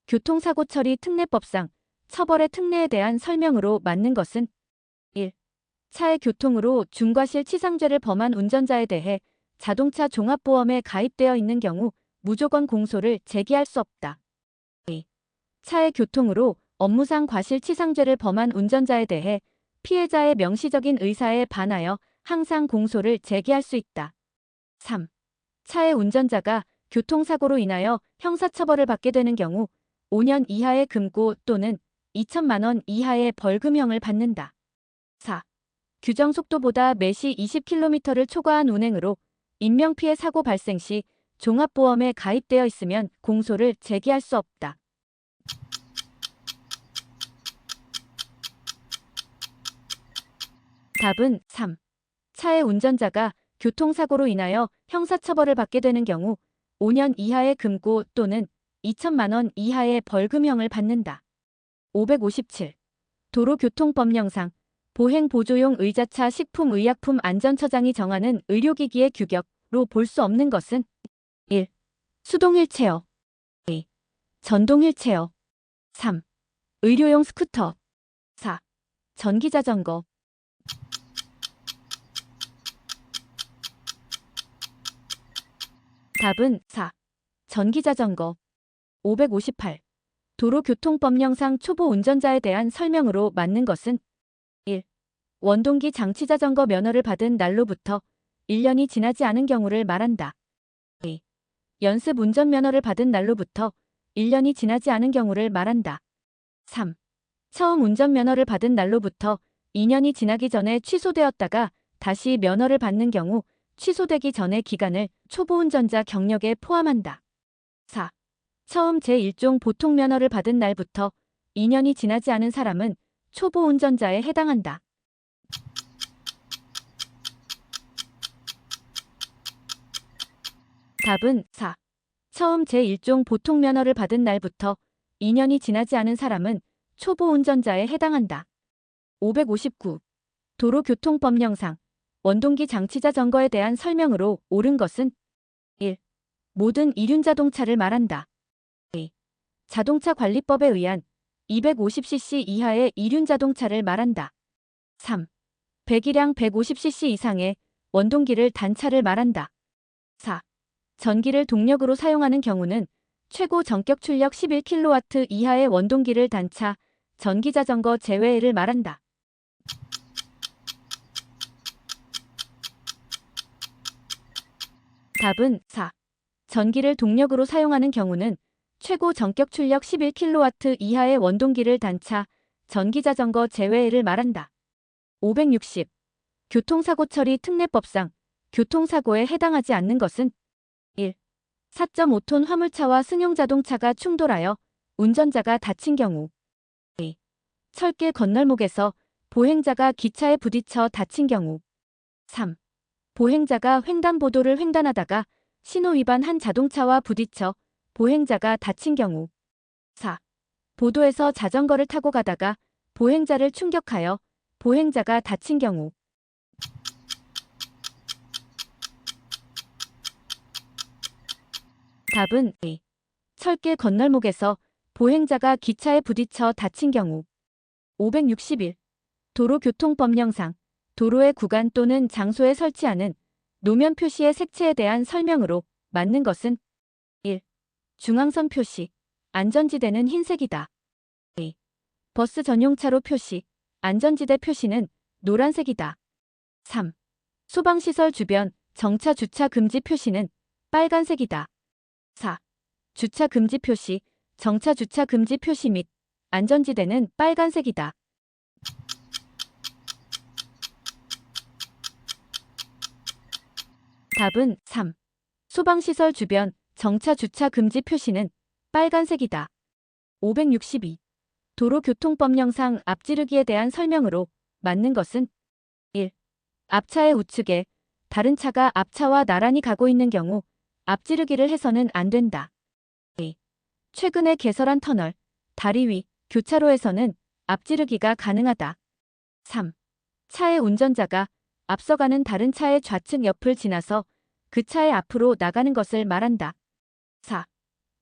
교통사고 처리 특례법상 처벌의 특례에 대한 설명으로 맞는 것은 1. 차의 교통으로 중과실 치상죄를 범한 운전자에 대해 자동차 종합보험에 가입되어 있는 경우 무조건 공소를 제기할 수 없다. 2. 차의 교통으로 업무상 과실치상죄를 범한 운전자에 대해 피해자의 명시적인 의사에 반하여 항상 공소를 제기할 수 있다. 3. 차의 운전자가 교통사고로 인하여 형사처벌을 받게 되는 경우 5년 이하의 금고 또는 2천만 원 이하의 벌금형을 받는다. 4. 규정속도보다 매시 20km를 초과한 운행으로 인명피해 사고 발생 시 종합보험에 가입되어 있으면 공소를 제기할 수 없다. 답은 3. 차의 운전자가 교통사고로 인하여 형사처벌을 받게 되는 경우 5년 이하의 금고 또는 2천만 원 이하의 벌금형을 받는다. 557. 도로교통법령상 보행보조용 의자차 식품의약품 안전처장이 정하는 의료기기의 규격로 볼 수 없는 것은 1. 수동휠체어 2. 전동휠체어 3. 의료용 스쿠터 4. 전기자전거 답은 4. 전기자전거 558. 도로교통법령상 초보 운전자에 대한 설명으로 맞는 것은 1. 원동기 장치자전거 면허를 받은 날로부터 1년이 지나지 않은 경우를 말한다. 2. 연습 운전면허를 받은 날로부터 1년이 지나지 않은 경우를 말한다. 3. 처음 운전면허를 받은 날로부터 2년이 지나기 전에 취소되었다가 다시 면허를 받는 경우 취소되기 전의 기간을 초보운전자 경력에 포함한다. 4. 처음 제1종 보통면허를 받은 날부터 2년이 지나지 않은 사람은 초보운전자에 해당한다. 답은 4. 처음 제1종 보통면허를 받은 날부터 2년이 지나지 않은 사람은 초보운전자에 해당한다. 559. 도로교통법령상 원동기 장치자전거에 대한 설명으로 옳은 것은 1. 모든 이륜자동차를 말한다. 2. 자동차관리법에 의한 250cc 이하의 이륜자동차를 말한다. 3. 배기량 150cc 이상의 원동기를 단차를 말한다. 4. 전기를 동력으로 사용하는 경우는 최고 전격 출력 11kW 이하의 원동기를 단차, 전기자전거 제외를 말한다. 답은 4. 전기를 동력으로 사용하는 경우는 최고 전격 출력 11kW 이하의 원동기를 단차, 전기자전거 제외를 말한다. 560. 교통사고 처리 특례법상 교통사고에 해당하지 않는 것은 1. 4.5톤 화물차와 승용자동차가 충돌하여 운전자가 다친 경우 2. 철길 건널목에서 보행자가 기차에 부딪혀 다친 경우 3. 보행자가 횡단보도를 횡단하다가 신호위반한 자동차와 부딪혀 보행자가 다친 경우 4. 보도에서 자전거를 타고 가다가 보행자를 충격하여 보행자가 다친 경우 답은 2. 철길 건널목에서 보행자가 기차에 부딪혀 다친 경우 561. 도로교통법령상 도로의 구간 또는 장소에 설치하는 노면 표시의 색채에 대한 설명으로 맞는 것은 1. 중앙선 표시, 안전지대는 흰색이다. 2. 버스 전용차로 표시, 안전지대 표시는 노란색이다. 3. 소방시설 주변 정차 주차 금지 표시는 빨간색이다. 4. 주차 금지 표시, 정차 주차 금지 표시 및 안전지대는 빨간색이다. 답은 3. 소방시설 주변 정차 주차 금지 표시는 빨간색이다. 562. 도로교통법령상 앞지르기에 대한 설명으로 맞는 것은 1. 앞차의 우측에 다른 차가 앞차와 나란히 가고 있는 경우 앞지르기를 해서는 안 된다. A. 최근에 개설한 터널, 다리 위, 교차로에서는 앞지르기가 가능하다. 3. 차의 운전자가 앞서가는 다른 차의 좌측 옆을 지나서 그 차의 앞으로 나가는 것을 말한다. 4.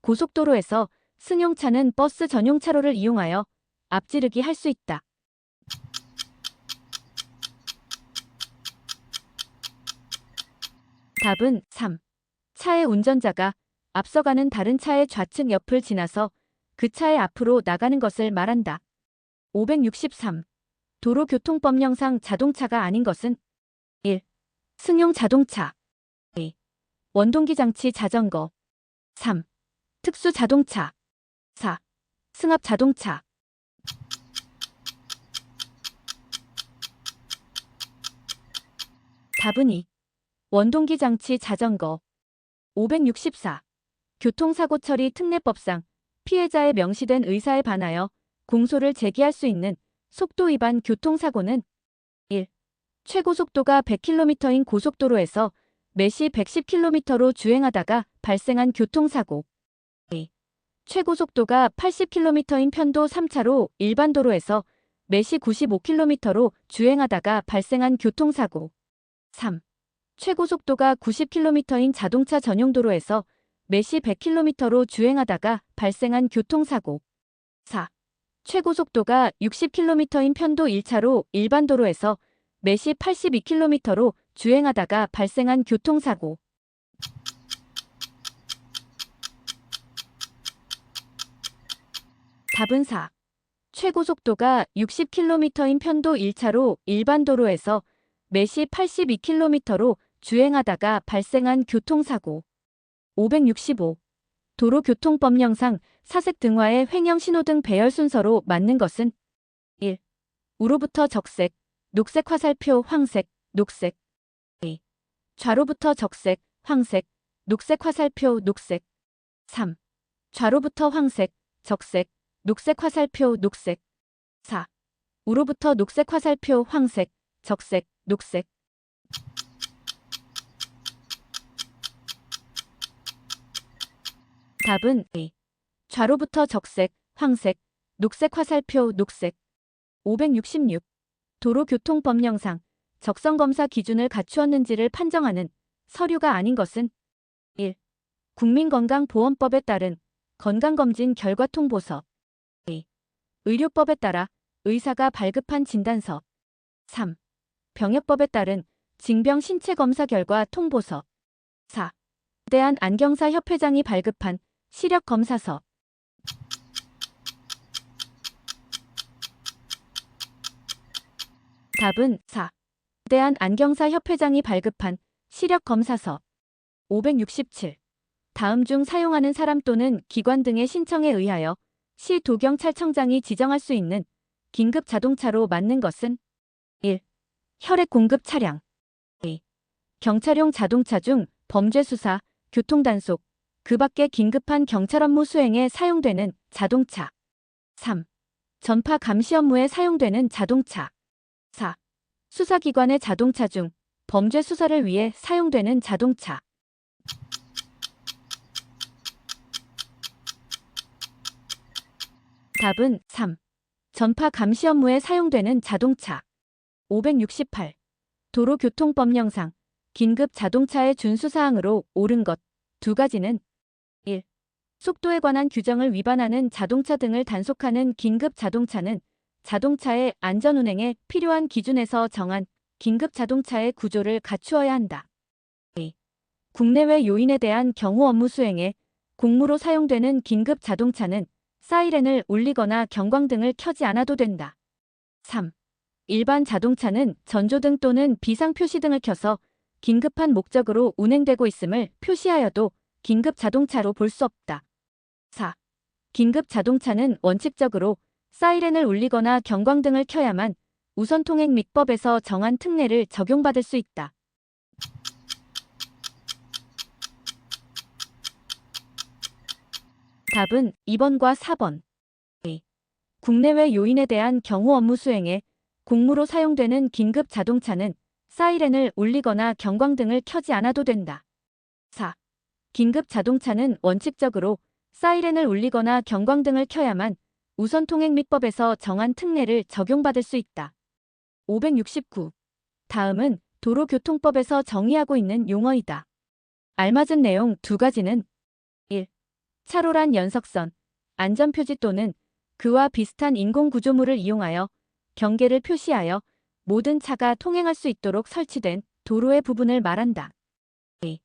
고속도로에서 승용차는 버스 전용 차로를 이용하여 앞지르기 할 수 있다. 답은 3. 차의 운전자가 앞서가는 다른 차의 좌측 옆을 지나서 그 차의 앞으로 나가는 것을 말한다. 563. 도로교통법령상 자동차가 아닌 것은 1. 승용 자동차 2. 원동기 장치 자전거 3. 특수 자동차 4. 승합 자동차 답은 2. 원동기 장치 자전거 564. 교통사고 처리 특례법상 피해자의 명시된 의사에 반하여 공소를 제기할 수 있는 속도 위반 교통사고는 1. 최고속도가 100km인 고속도로에서 매시 110km로 주행하다가 발생한 교통사고 2. 최고속도가 80km인 편도 3차로 일반 도로에서 매시 95km로 주행하다가 발생한 교통사고 3. 최고속도가 90km인 자동차 전용 도로에서 매시 100km로 주행하다가 발생한 교통사고 4. 최고속도가 60km인 편도 1차로 일반 도로에서 매시 82km로 주행하다가 발생한 교통사고 답은 4. 최고속도가 60km인 편도 1차로 일반 도로에서 매시 82km로 주행하다가 발생한 교통사고 565. 도로교통법령상 사색 등화의 횡령 신호등 배열 순서로 맞는 것은 1. 우로부터 적색, 녹색 화살표 황색, 녹색 2. 좌로부터 적색, 황색, 녹색 화살표 녹색 3. 좌로부터 황색, 적색, 녹색 화살표 녹색 4. 우로부터 녹색 화살표 황색, 적색, 녹색 답은 A. 좌로부터 적색, 황색, 녹색 화살표 녹색 566. 도로교통법령상 적성검사 기준을 갖추었는지를 판정하는 서류가 아닌 것은 1. 국민건강보험법에 따른 건강검진 결과 통보서 2. 의료법에 따라 의사가 발급한 진단서 3. 병역법에 따른 징병 신체검사 결과 통보서 4. 대한안경사협회장이 발급한 시력검사서 답은 4. 대한안경사협회장이 발급한 시력검사서 567. 다음 중 사용하는 사람 또는 기관 등의 신청에 의하여 시 도경찰청장이 지정할 수 있는 긴급 자동차로 맞는 것은 1. 혈액 공급 차량 2. 경찰용 자동차 중 범죄 수사, 교통단속, 그 밖의 긴급한 경찰 업무 수행에 사용되는 자동차 3. 전파 감시 업무에 사용되는 자동차 4. 수사기관의 자동차 중 범죄 수사를 위해 사용되는 자동차 답은 3. 전파 감시 업무에 사용되는 자동차 568. 도로교통법령상 긴급 자동차의 준수사항으로 옳은 것 두 가지는 1. 속도에 관한 규정을 위반하는 자동차 등을 단속하는 긴급 자동차는 자동차의 안전운행에 필요한 기준에서 정한 긴급 자동차의 구조를 갖추어야 한다. 2. 국내외 요인에 대한 경호 업무 수행에 공무로 사용되는 긴급 자동차는 사이렌을 울리거나 경광등을 켜지 않아도 된다. 3. 일반 자동차는 전조등 또는 비상표시등을 켜서 긴급한 목적으로 운행되고 있음을 표시하여도 긴급 자동차로 볼 수 없다. 4. 긴급 자동차는 원칙적으로 사이렌을 울리거나 경광등을 켜야만 우선통행 및법에서 정한 특례를 적용받을 수 있다. 답은 2번과 4번. A. 국내외 요인에 대한 경호 업무 수행에 공무로 사용되는 긴급 자동차는 사이렌을 울리거나 경광등을 켜지 않아도 된다. 4. 긴급 자동차는 원칙적으로 사이렌을 울리거나 경광등을 켜야만 우선 통행mit법에서 정한 특례를 적용받을 수 있다. 569. 다음은 도로교통법에서 정의하고 있는 용어이다. 알맞은 내용 두 가지는 1. 차로란 연석선, 안전표지 또는 그와 비슷한 인공구조물을 이용하여 경계를 표시하여 모든 차가 통행할 수 있도록 설치된 도로의 부분을 말한다. 2.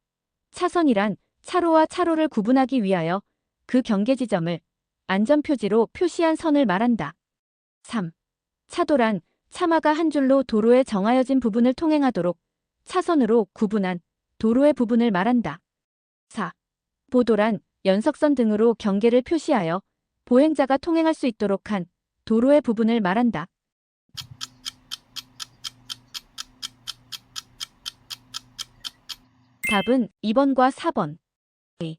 차선이란 차로와 차로를 구분하기 위하여 그 경계 지점을 안전표지로 표시한 선을 말한다. 3. 차도란 차마가 한 줄로 도로에 정하여진 부분을 통행하도록 차선으로 구분한 도로의 부분을 말한다. 4. 보도란 연석선 등으로 경계를 표시하여 보행자가 통행할 수 있도록 한 도로의 부분을 말한다. 답은 2번과 4번. A.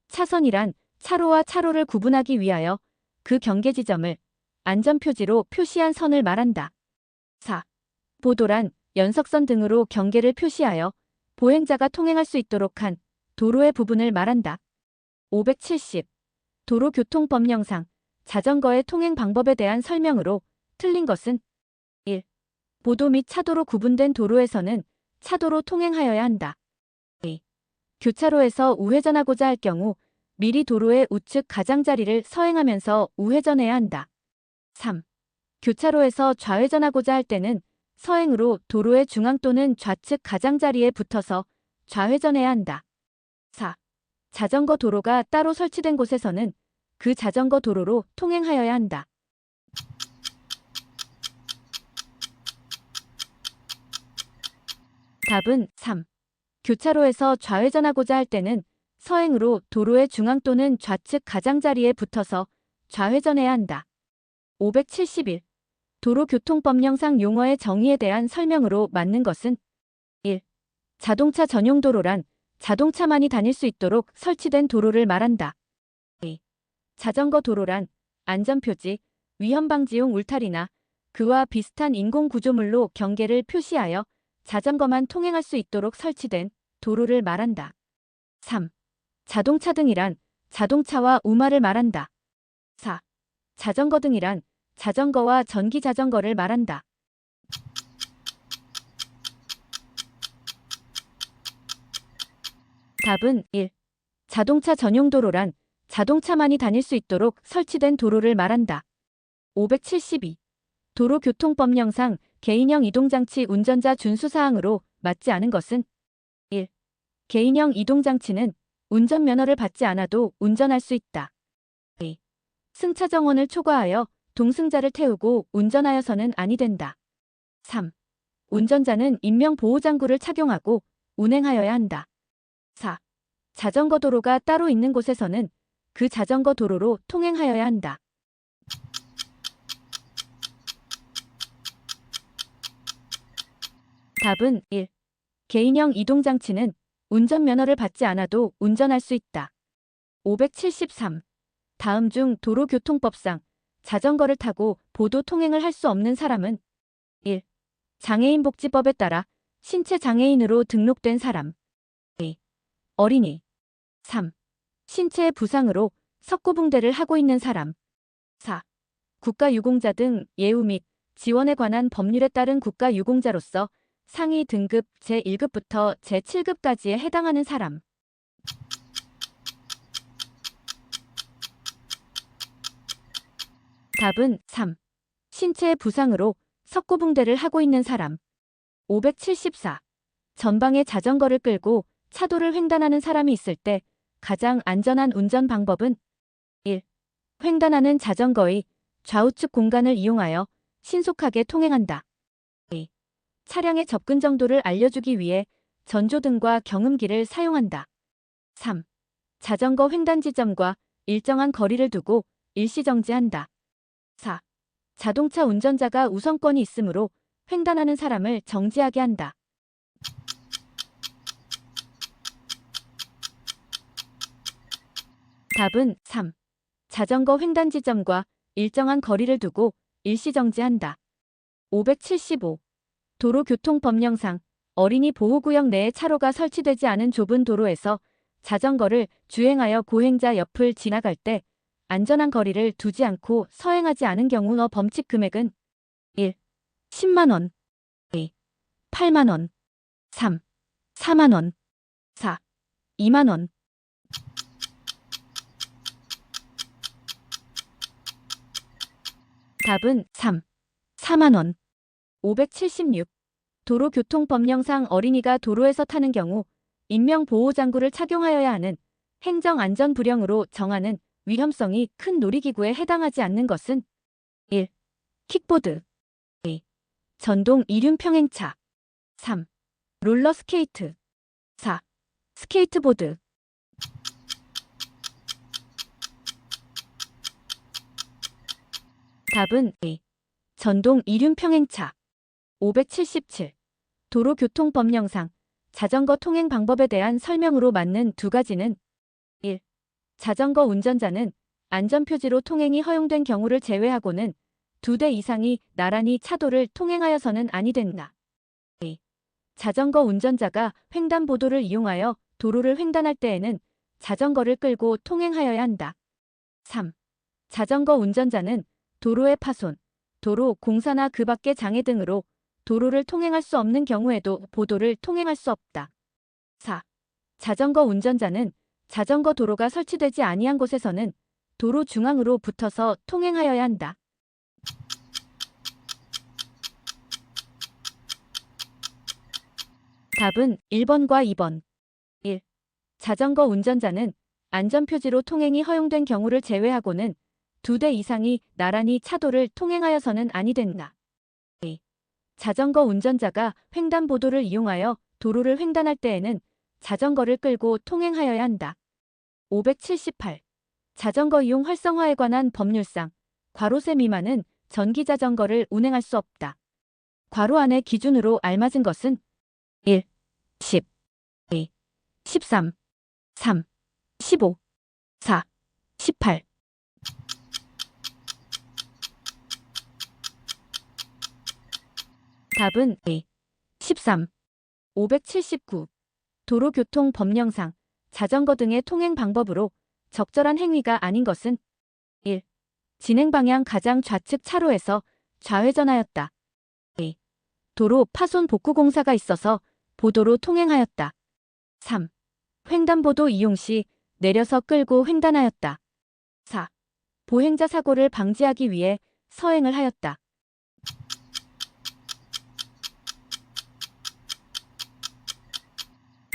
차선이란 차로와 차로를 구분하기 위하여 그 경계 지점을 안전표지로 표시한 선을 말한다. 4. 보도란 연석선 등으로 경계를 표시하여 보행자가 통행할 수 있도록 한 도로의 부분을 말한다. 570. 도로교통법령상 자전거의 통행 방법에 대한 설명으로 틀린 것은 1. 보도 및 차도로 구분된 도로에서는 차도로 통행하여야 한다. 2. 교차로에서 우회전하고자 할 경우 미리 도로의 우측 가장자리를 서행하면서 우회전해야 한다. 3. 교차로에서 좌회전하고자 할 때는 서행으로 도로의 중앙 또는 좌측 가장자리에 붙어서 좌회전해야 한다. 4. 자전거 도로가 따로 설치된 곳에서는 그 자전거 도로로 통행하여야 한다. 답은 3. 교차로에서 좌회전하고자 할 때는 서행으로 도로의 중앙 또는 좌측 가장자리에 붙어서 좌회전해야 한다. 571. 도로교통법령상 용어의 정의에 대한 설명으로 맞는 것은 1. 자동차 전용 도로란 자동차만이 다닐 수 있도록 설치된 도로를 말한다. 2. 자전거 도로란 안전표지, 위험방지용 울타리나 그와 비슷한 인공구조물로 경계를 표시하여 자전거만 통행할 수 있도록 설치된 도로를 말한다. 3. 자동차 등이란 자동차와 우마를 말한다. 4. 자전거 등이란 자전거와 전기 자전거를 말한다. 답은 1. 자동차 전용 도로란 자동차만이 다닐 수 있도록 설치된 도로를 말한다. 572. 도로교통법령상 개인형 이동장치 운전자 준수사항으로 맞지 않은 것은 1. 개인형 이동장치는 운전면허를 받지 않아도 운전할 수 있다. 2. 승차 정원을 초과하여 동승자를 태우고 운전하여서는 아니 된다. 3. 운전자는 인명보호장구를 착용하고 운행하여야 한다. 4. 자전거 도로가 따로 있는 곳에서는 그 자전거 도로로 통행하여야 한다. 답은 1. 개인형 이동장치는 운전면허를 받지 않아도 운전할 수 있다. 573. 다음 중 도로교통법상 자전거를 타고 보도 통행을 할 수 없는 사람은 1. 장애인복지법에 따라 신체 장애인으로 등록된 사람. 2. 어린이. 3. 신체 부상으로 석고붕대를 하고 있는 사람. 4. 국가유공자 등 예우 및 지원에 관한 법률에 따른 국가유공자로서 상위 등급 제1급부터 제7급까지에 해당하는 사람. 답은 3. 신체 부상으로 석고붕대를 하고 있는 사람. 574. 전방에 자전거를 끌고 차도를 횡단하는 사람이 있을 때 가장 안전한 운전 방법은 1. 횡단하는 자전거의 좌우측 공간을 이용하여 신속하게 통행한다. 2. 차량의 접근 정도를 알려주기 위해 전조등과 경음기를 사용한다. 3. 자전거 횡단 지점과 일정한 거리를 두고 일시정지한다. 4. 자동차 운전자가 우선권이 있으므로 횡단하는 사람을 정지하게 한다. 답은 3. 자전거 횡단 지점과 일정한 거리를 두고 일시정지한다. 575. 도로교통법령상 어린이 보호구역 내에 차로가 설치되지 않은 좁은 도로에서 자전거를 주행하여 고행자 옆을 지나갈 때 안전한 거리를 두지 않고 서행하지 않은 경우 범칙 금액은 1. 10만 원, 2. 8만 원, 3. 4만 원, 4. 2만 원. 답은 3. 4만 원. 576. 도로교통법령상 어린이가 도로에서 타는 경우 인명보호장구를 착용하여야 하는 행정안전불량으로 정하는 위험성이 큰 놀이기구에 해당하지 않는 것은 1. 킥보드, 2. 전동 이륜평행차, 3. 롤러스케이트, 4. 스케이트보드. 답은 2. 전동 이륜평행차. 577. 도로교통법령상 자전거 통행 방법에 대한 설명으로 맞는 두 가지는 1. 자전거 운전자는 안전표지로 통행이 허용된 경우를 제외하고는 2대 이상이 나란히 차도를 통행하여서는 아니 된다. 2. 자전거 운전자가 횡단보도를 이용하여 도로를 횡단할 때에는 자전거를 끌고 통행하여야 한다. 3. 자전거 운전자는 도로의 파손, 도로 공사나 그 밖의 장애 등으로 도로를 통행할 수 없는 경우에도 보도를 통행할 수 없다. 4. 자전거 운전자는 자전거 도로가 설치되지 아니한 곳에서는 도로 중앙으로 붙어서 통행하여야 한다. 답은 1번과 2번. 1. 자전거 운전자는 안전표지로 통행이 허용된 경우를 제외하고는 2대 이상이 나란히 차도를 통행하여서는 아니 된다. 2. 자전거 운전자가 횡단보도를 이용하여 도로를 횡단할 때에는 자전거를 끌고 통행하여야 한다. 578. 자전거 이용 활성화에 관한 법률상 괄호세 미만은 전기자전거를 운행할 수 없다. 괄호 안의 기준으로 알맞은 것은 1. 10, 2, 13, 3, 15, 4, 18. 답은 2. 13. 579. 도로교통법령상 자전거 등의 통행 방법으로 적절한 행위가 아닌 것은 1. 진행 방향 가장 좌측 차로에서 좌회전하였다. 2. 도로 파손 복구 공사가 있어서 보도로 통행하였다. 3. 횡단보도 이용 시 내려서 끌고 횡단하였다. 4. 보행자 사고를 방지하기 위해 서행을 하였다.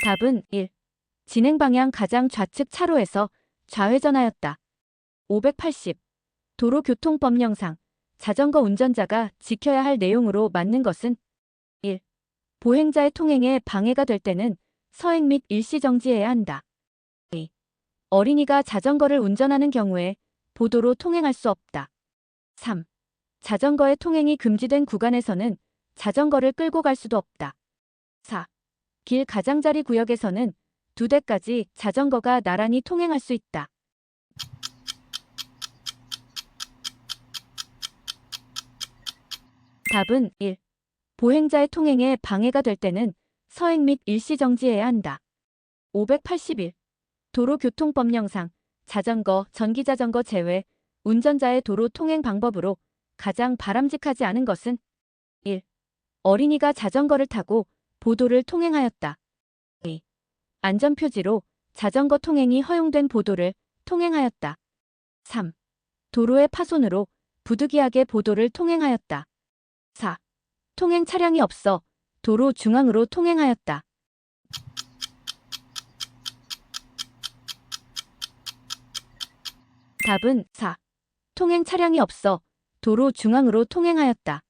답은 1. 진행 방향 가장 좌측 차로에서 좌회전하였다. 580. 도로교통법령상 자전거 운전자가 지켜야 할 내용으로 맞는 것은 1. 보행자의 통행에 방해가 될 때는 서행 및 일시 정지해야 한다. 2. 어린이가 자전거를 운전하는 경우에 보도로 통행할 수 없다. 3. 자전거의 통행이 금지된 구간에서는 자전거를 끌고 갈 수도 없다. 4. 길 가장자리 구역에서는 2대까지 자전거가 나란히 통행할 수 있다. 답은 1. 보행자의 통행에 방해가 될 때는 서행 및 일시 정지해야 한다. 581. 도로교통법령상 자전거, 전기자전거 제외 운전자의 도로 통행 방법으로 가장 바람직하지 않은 것은 1. 어린이가 자전거를 타고 보도를 통행하였다. 2. 안전표지로 자전거 통행이 허용된 보도를 통행하였다. 3. 도로의 파손으로 부득이하게 보도를 통행하였다. 4. 통행 차량이 없어 도로 중앙으로 통행하였다. 답은 4. 통행 차량이 없어 도로 중앙으로 통행하였다.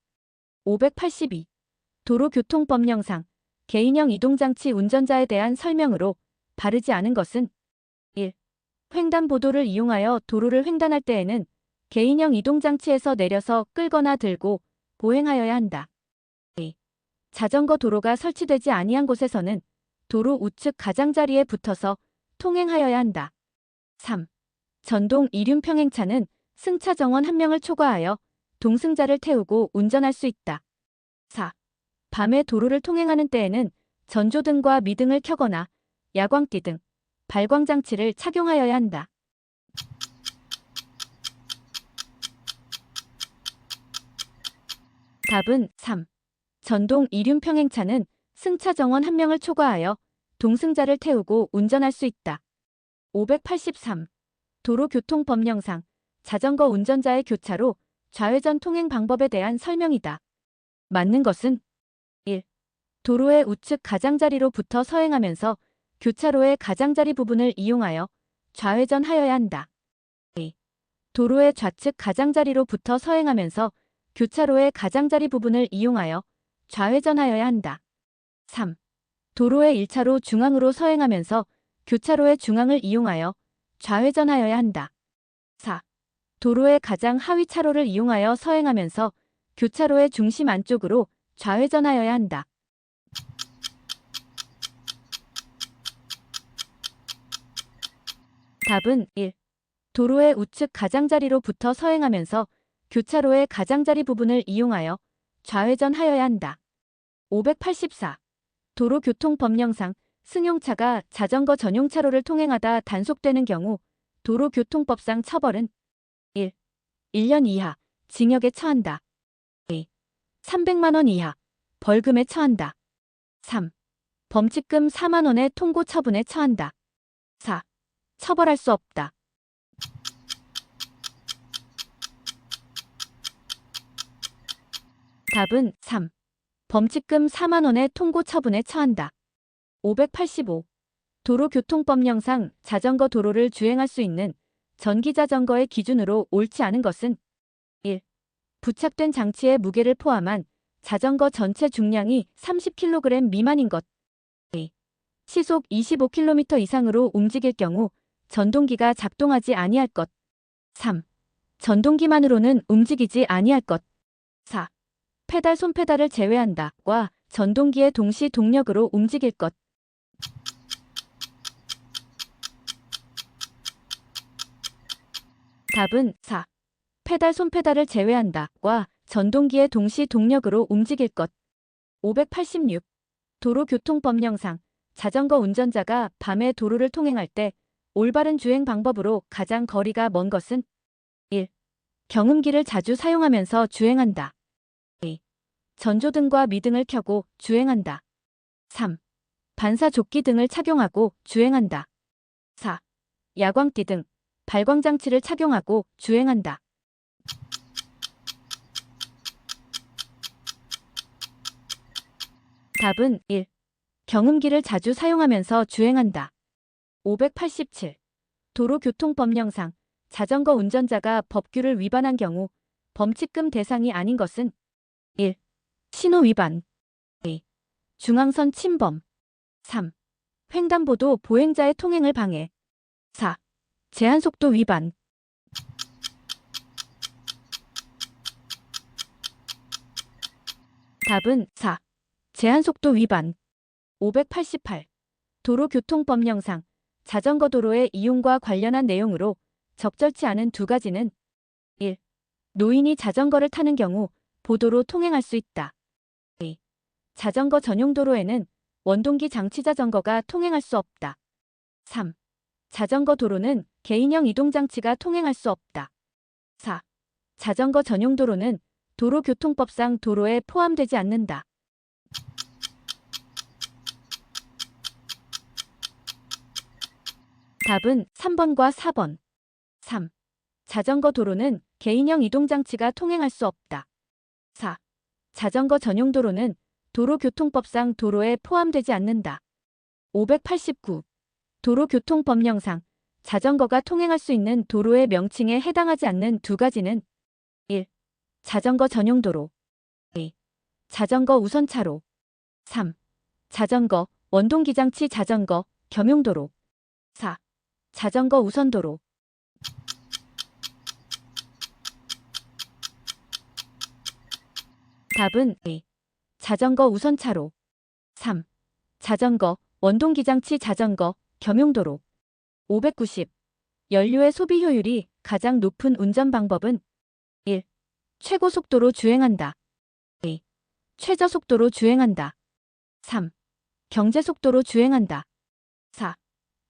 582. 도로교통법령상 개인형 이동장치 운전자에 대한 설명으로 바르지 않은 것은 1. 횡단보도를 이용하여 도로를 횡단할 때에는 개인형 이동장치에서 내려서 끌거나 들고 보행하여야 한다. 2. 자전거 도로가 설치되지 아니한 곳에서는 도로 우측 가장자리에 붙어서 통행하여야 한다. 3. 전동 이륜평행차는 승차 정원 1명을 초과하여 동승자를 태우고 운전할 수 있다. 4. 밤에 도로를 통행하는 때에는 전조등과 미등을 켜거나 야광띠 등 발광장치를 착용하여야 한다. 답은 3. 전동 이륜 평행차는 승차 정원 1명을 초과하여 동승자를 태우고 운전할 수 있다. 583. 도로교통법령상 자전거 운전자의 교차로 좌회전 통행 방법에 대한 설명이다. 맞는 것은 1. 도로의 우측 가장자리로부터 서행하면서 교차로의 가장자리 부분을 이용하여 좌회전하여야 한다. 2. 도로의 좌측 가장자리로부터 서행하면서 교차로의 가장자리 부분을 이용하여 좌회전하여야 한다. 3. 도로의 1차로 중앙으로 서행하면서 교차로의 중앙을 이용하여 좌회전하여야 한다. 4. 도로의 가장 하위 차로를 이용하여 서행하면서 교차로의 중심 안쪽으로 좌회전하여야 한다. 답은 1. 도로의 우측 가장자리로부터 서행하면서 교차로의 가장자리 부분을 이용하여 좌회전하여야 한다. 584. 도로교통법령상 승용차가 자전거 전용차로를 통행하다 단속되는 경우 도로교통법상 처벌은 1. 1년 이하 징역에 처한다. 2. 300만 원 이하 벌금에 처한다. 3. 범칙금 4만 원의 통고 처분에 처한다. 4. 처벌할 수 없다. 답은 3. 범칙금 4만 원의 통고 처분에 처한다. 585. 도로교통법령상 자전거 도로를 주행할 수 있는 전기자전거의 기준으로 옳지 않은 것은 1. 부착된 장치의 무게를 포함한 자전거 전체 중량이 30kg 미만인 것. 2. 시속 25km 이상으로 움직일 경우 전동기가 작동하지 아니할 것. 3. 전동기만으로는 움직이지 아니할 것. 4. 페달 손페달을 제외한다과 전동기의 동시 동력으로 움직일 것. 답은 4. 페달 손페달을 제외한다과 전동기의 동시 동력으로 움직일 것. 586. 도로교통법령상 자전거 운전자가 밤에 도로를 통행할 때 올바른 주행 방법으로 가장 거리가 먼 것은 1. 경운기를 자주 사용하면서 주행한다. 2. 전조등과 미등을 켜고 주행한다. 3. 반사조끼 등을 착용하고 주행한다. 4. 야광띠 등 발광장치를 착용하고 주행한다. 답은 1. 경운기를 자주 사용하면서 주행한다. 587. 도로교통법령상 자전거 운전자가 법규를 위반한 경우 범칙금 대상이 아닌 것은 1. 신호 위반 2. 중앙선 침범 3. 횡단보도 보행자의 통행을 방해 4. 제한속도 위반. 답은 4. 제한속도 위반. 588. 도로교통법령상 자전거 도로의 이용과 관련한 내용으로 적절치 않은 두 가지는 1. 노인이 자전거를 타는 경우 보도로 통행할 수 있다. 2. 자전거 전용 도로에는 원동기 장치 자전거가 통행할 수 없다. 3. 자전거 도로는 개인형 이동장치가 통행할 수 없다. 4. 자전거 전용 도로는 도로교통법상 도로에 포함되지 않는다. 답은 3번과 4번. 3. 자전거 도로는 개인형 이동장치가 통행할 수 없다. 4. 자전거 전용 도로는 도로교통법상 도로에 포함되지 않는다. 589. 도로교통법령상 자전거가 통행할 수 있는 도로의 명칭에 해당하지 않는 두 가지는 1. 자전거 전용 도로 2. 자전거 우선차로 3. 자전거, 원동기장치 자전거, 겸용도로 4. 자전거 우선도로. 답은 2. 자전거 우선차로 3. 자전거, 원동기장치 자전거, 겸용도로. 590. 연료의 소비 효율이 가장 높은 운전 방법은 1. 최고 속도로 주행한다. 2. 최저 속도로 주행한다. 3. 경제 속도로 주행한다. 4.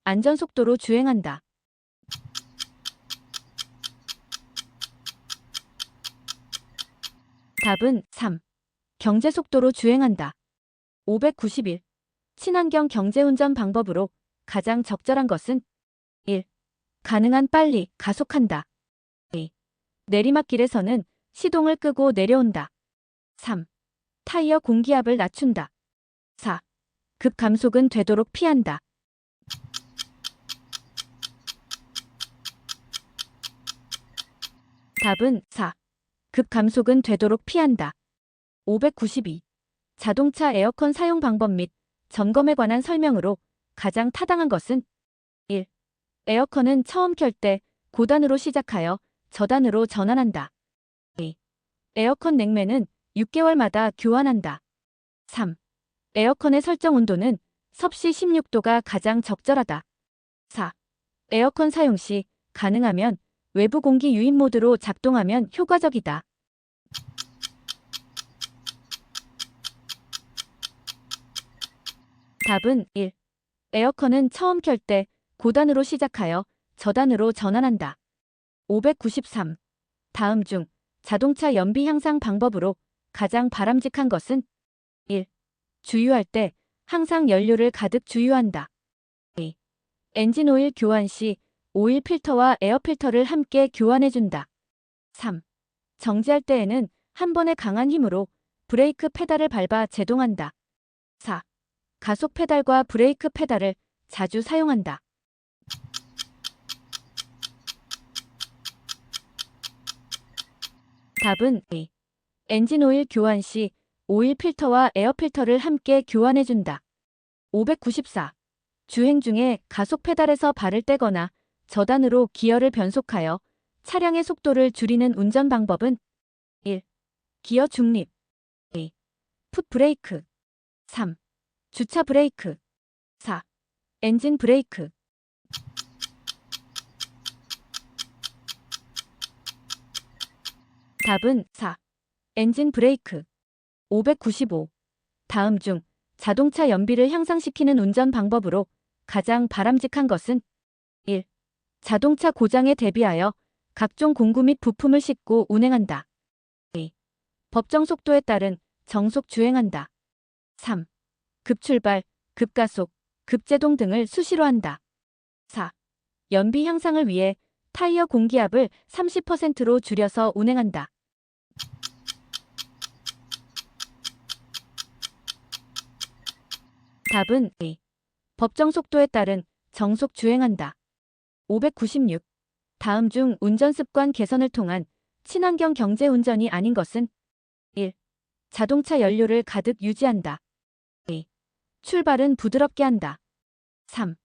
안전 속도로 주행한다. 답은 3. 경제 속도로 주행한다. 591. 친환경 경제운전 방법으로 가장 적절한 것은 1. 가능한 빨리 가속한다. 2. 내리막길에서는 시동을 끄고 내려온다. 3. 타이어 공기압을 낮춘다. 4. 급감속은 되도록 피한다. 답은 4. 급감속은 되도록 피한다. 592. 자동차 에어컨 사용 방법 및 점검에 관한 설명으로 가장 타당한 것은 1. 에어컨은 처음 켤 때 고단으로 시작하여 저단으로 전환한다. 2. 에어컨 냉매는 6개월마다 교환한다. 3. 에어컨의 설정 온도는 섭씨 16도가 가장 적절하다. 4. 에어컨 사용 시 가능하면 외부 공기 유입 모드로 작동하면 효과적이다. 답은 1. 에어컨은 처음 켤 때 고단으로 시작하여 저단으로 전환한다. 593. 다음 중 자동차 연비 향상 방법으로 가장 바람직한 것은 1. 주유할 때 항상 연료를 가득 주유한다. 2. 엔진 오일 교환 시 오일 필터와 에어 필터를 함께 교환해준다. 3. 정지할 때에는 한 번의 강한 힘으로 브레이크 페달을 밟아 제동한다. 4. 가속 페달과 브레이크 페달을 자주 사용한다. 답은 2. 엔진 오일 교환 시 오일 필터와 에어 필터를 함께 교환해준다. 594. 주행 중에 가속 페달에서 발을 떼거나 저단으로 기어를 변속하여 차량의 속도를 줄이는 운전 방법은 1. 기어 중립. 2. 풋 브레이크. 3. 주차 브레이크. 4. 엔진 브레이크. 답은 4. 엔진 브레이크. 595. 다음 중 자동차 연비를 향상시키는 운전 방법으로 가장 바람직한 것은 1. 자동차 고장에 대비하여 각종 공구 및 부품을 싣고 운행한다. 2. 법정 속도에 따른 정속 주행한다. 3. 급출발, 급가속, 급제동 등을 수시로 한다. 4. 연비 향상을 위해 타이어 공기압을 30%로 줄여서 운행한다. 답은 2. 법정 속도에 따른 정속 주행한다. 596. 다음 중 운전 습관 개선을 통한 친환경 경제 운전이 아닌 것은 1. 자동차 연료를 가득 유지한다. 2. 출발은 부드럽게 한다. 3.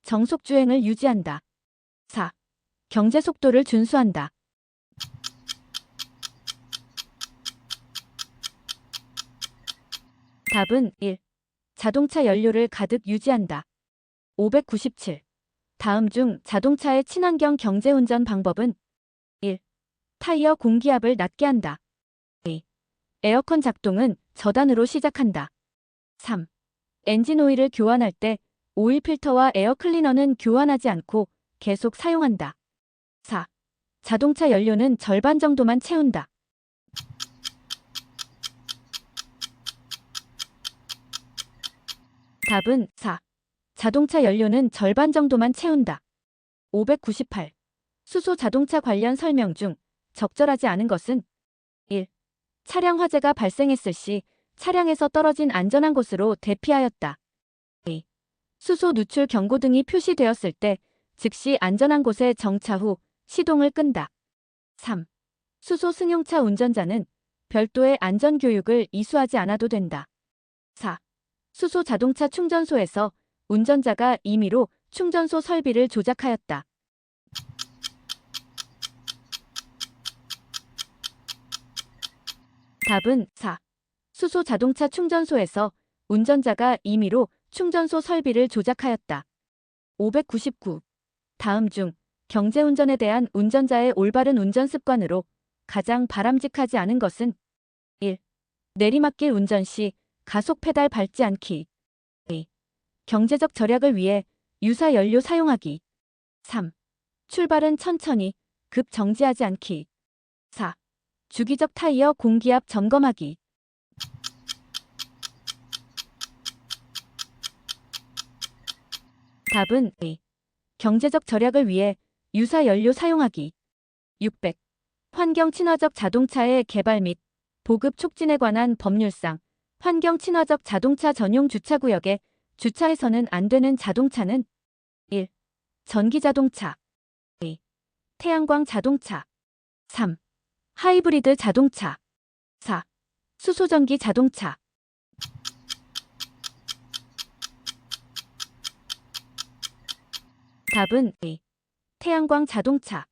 정속 주행을 유지한다. 4. 경제 속도를 준수한다. 답은 1. 자동차 연료를 가득 유지한다. 597. 다음 중 자동차의 친환경 경제 운전 방법은 1. 타이어 공기압을 낮게 한다. 2. 에어컨 작동은 저단으로 시작한다. 3. 엔진 오일을 교환할 때 오일 필터와 에어 클리너는 교환하지 않고 계속 사용한다. 4. 자동차 연료는 절반 정도만 채운다. 답은 4. 자동차 연료는 절반 정도만 채운다. 598. 수소 자동차 관련 설명 중 적절하지 않은 것은 1. 차량 화재가 발생했을 시 차량에서 떨어진 안전한 곳으로 대피하였다. 2. 수소 누출 경고등이 표시되었을 때 즉시 안전한 곳에 정차 후 시동을 끈다. 3. 수소 승용차 운전자는 별도의 안전교육을 이수하지 않아도 된다. 4. 수소 자동차 충전소에서 운전자가 임의로 충전소 설비를 조작하였다. 답은 4. 수소 자동차 충전소에서 운전자가 임의로 충전소 설비를 조작하였다. 599. 다음 중 경제운전에 대한 운전자의 올바른 운전 습관으로 가장 바람직하지 않은 것은 1. 내리막길 운전 시 가속 페달 밟지 않기. 2. 경제적 절약을 위해 유사 연료 사용하기. 3. 출발은 천천히, 급 정지하지 않기. 4. 주기적 타이어 공기압 점검하기. 답은 A. 경제적 절약을 위해 유사 연료 사용하기. 600. 환경 친화적 자동차의 개발 및 보급 촉진에 관한 법률상 환경 친화적 자동차 전용 주차구역에 주차해서는 안 되는 자동차는 1. 전기 자동차. 2. 태양광 자동차. 3. 하이브리드 자동차. 4. 수소전기 자동차. 답은 A. 태양광 자동차.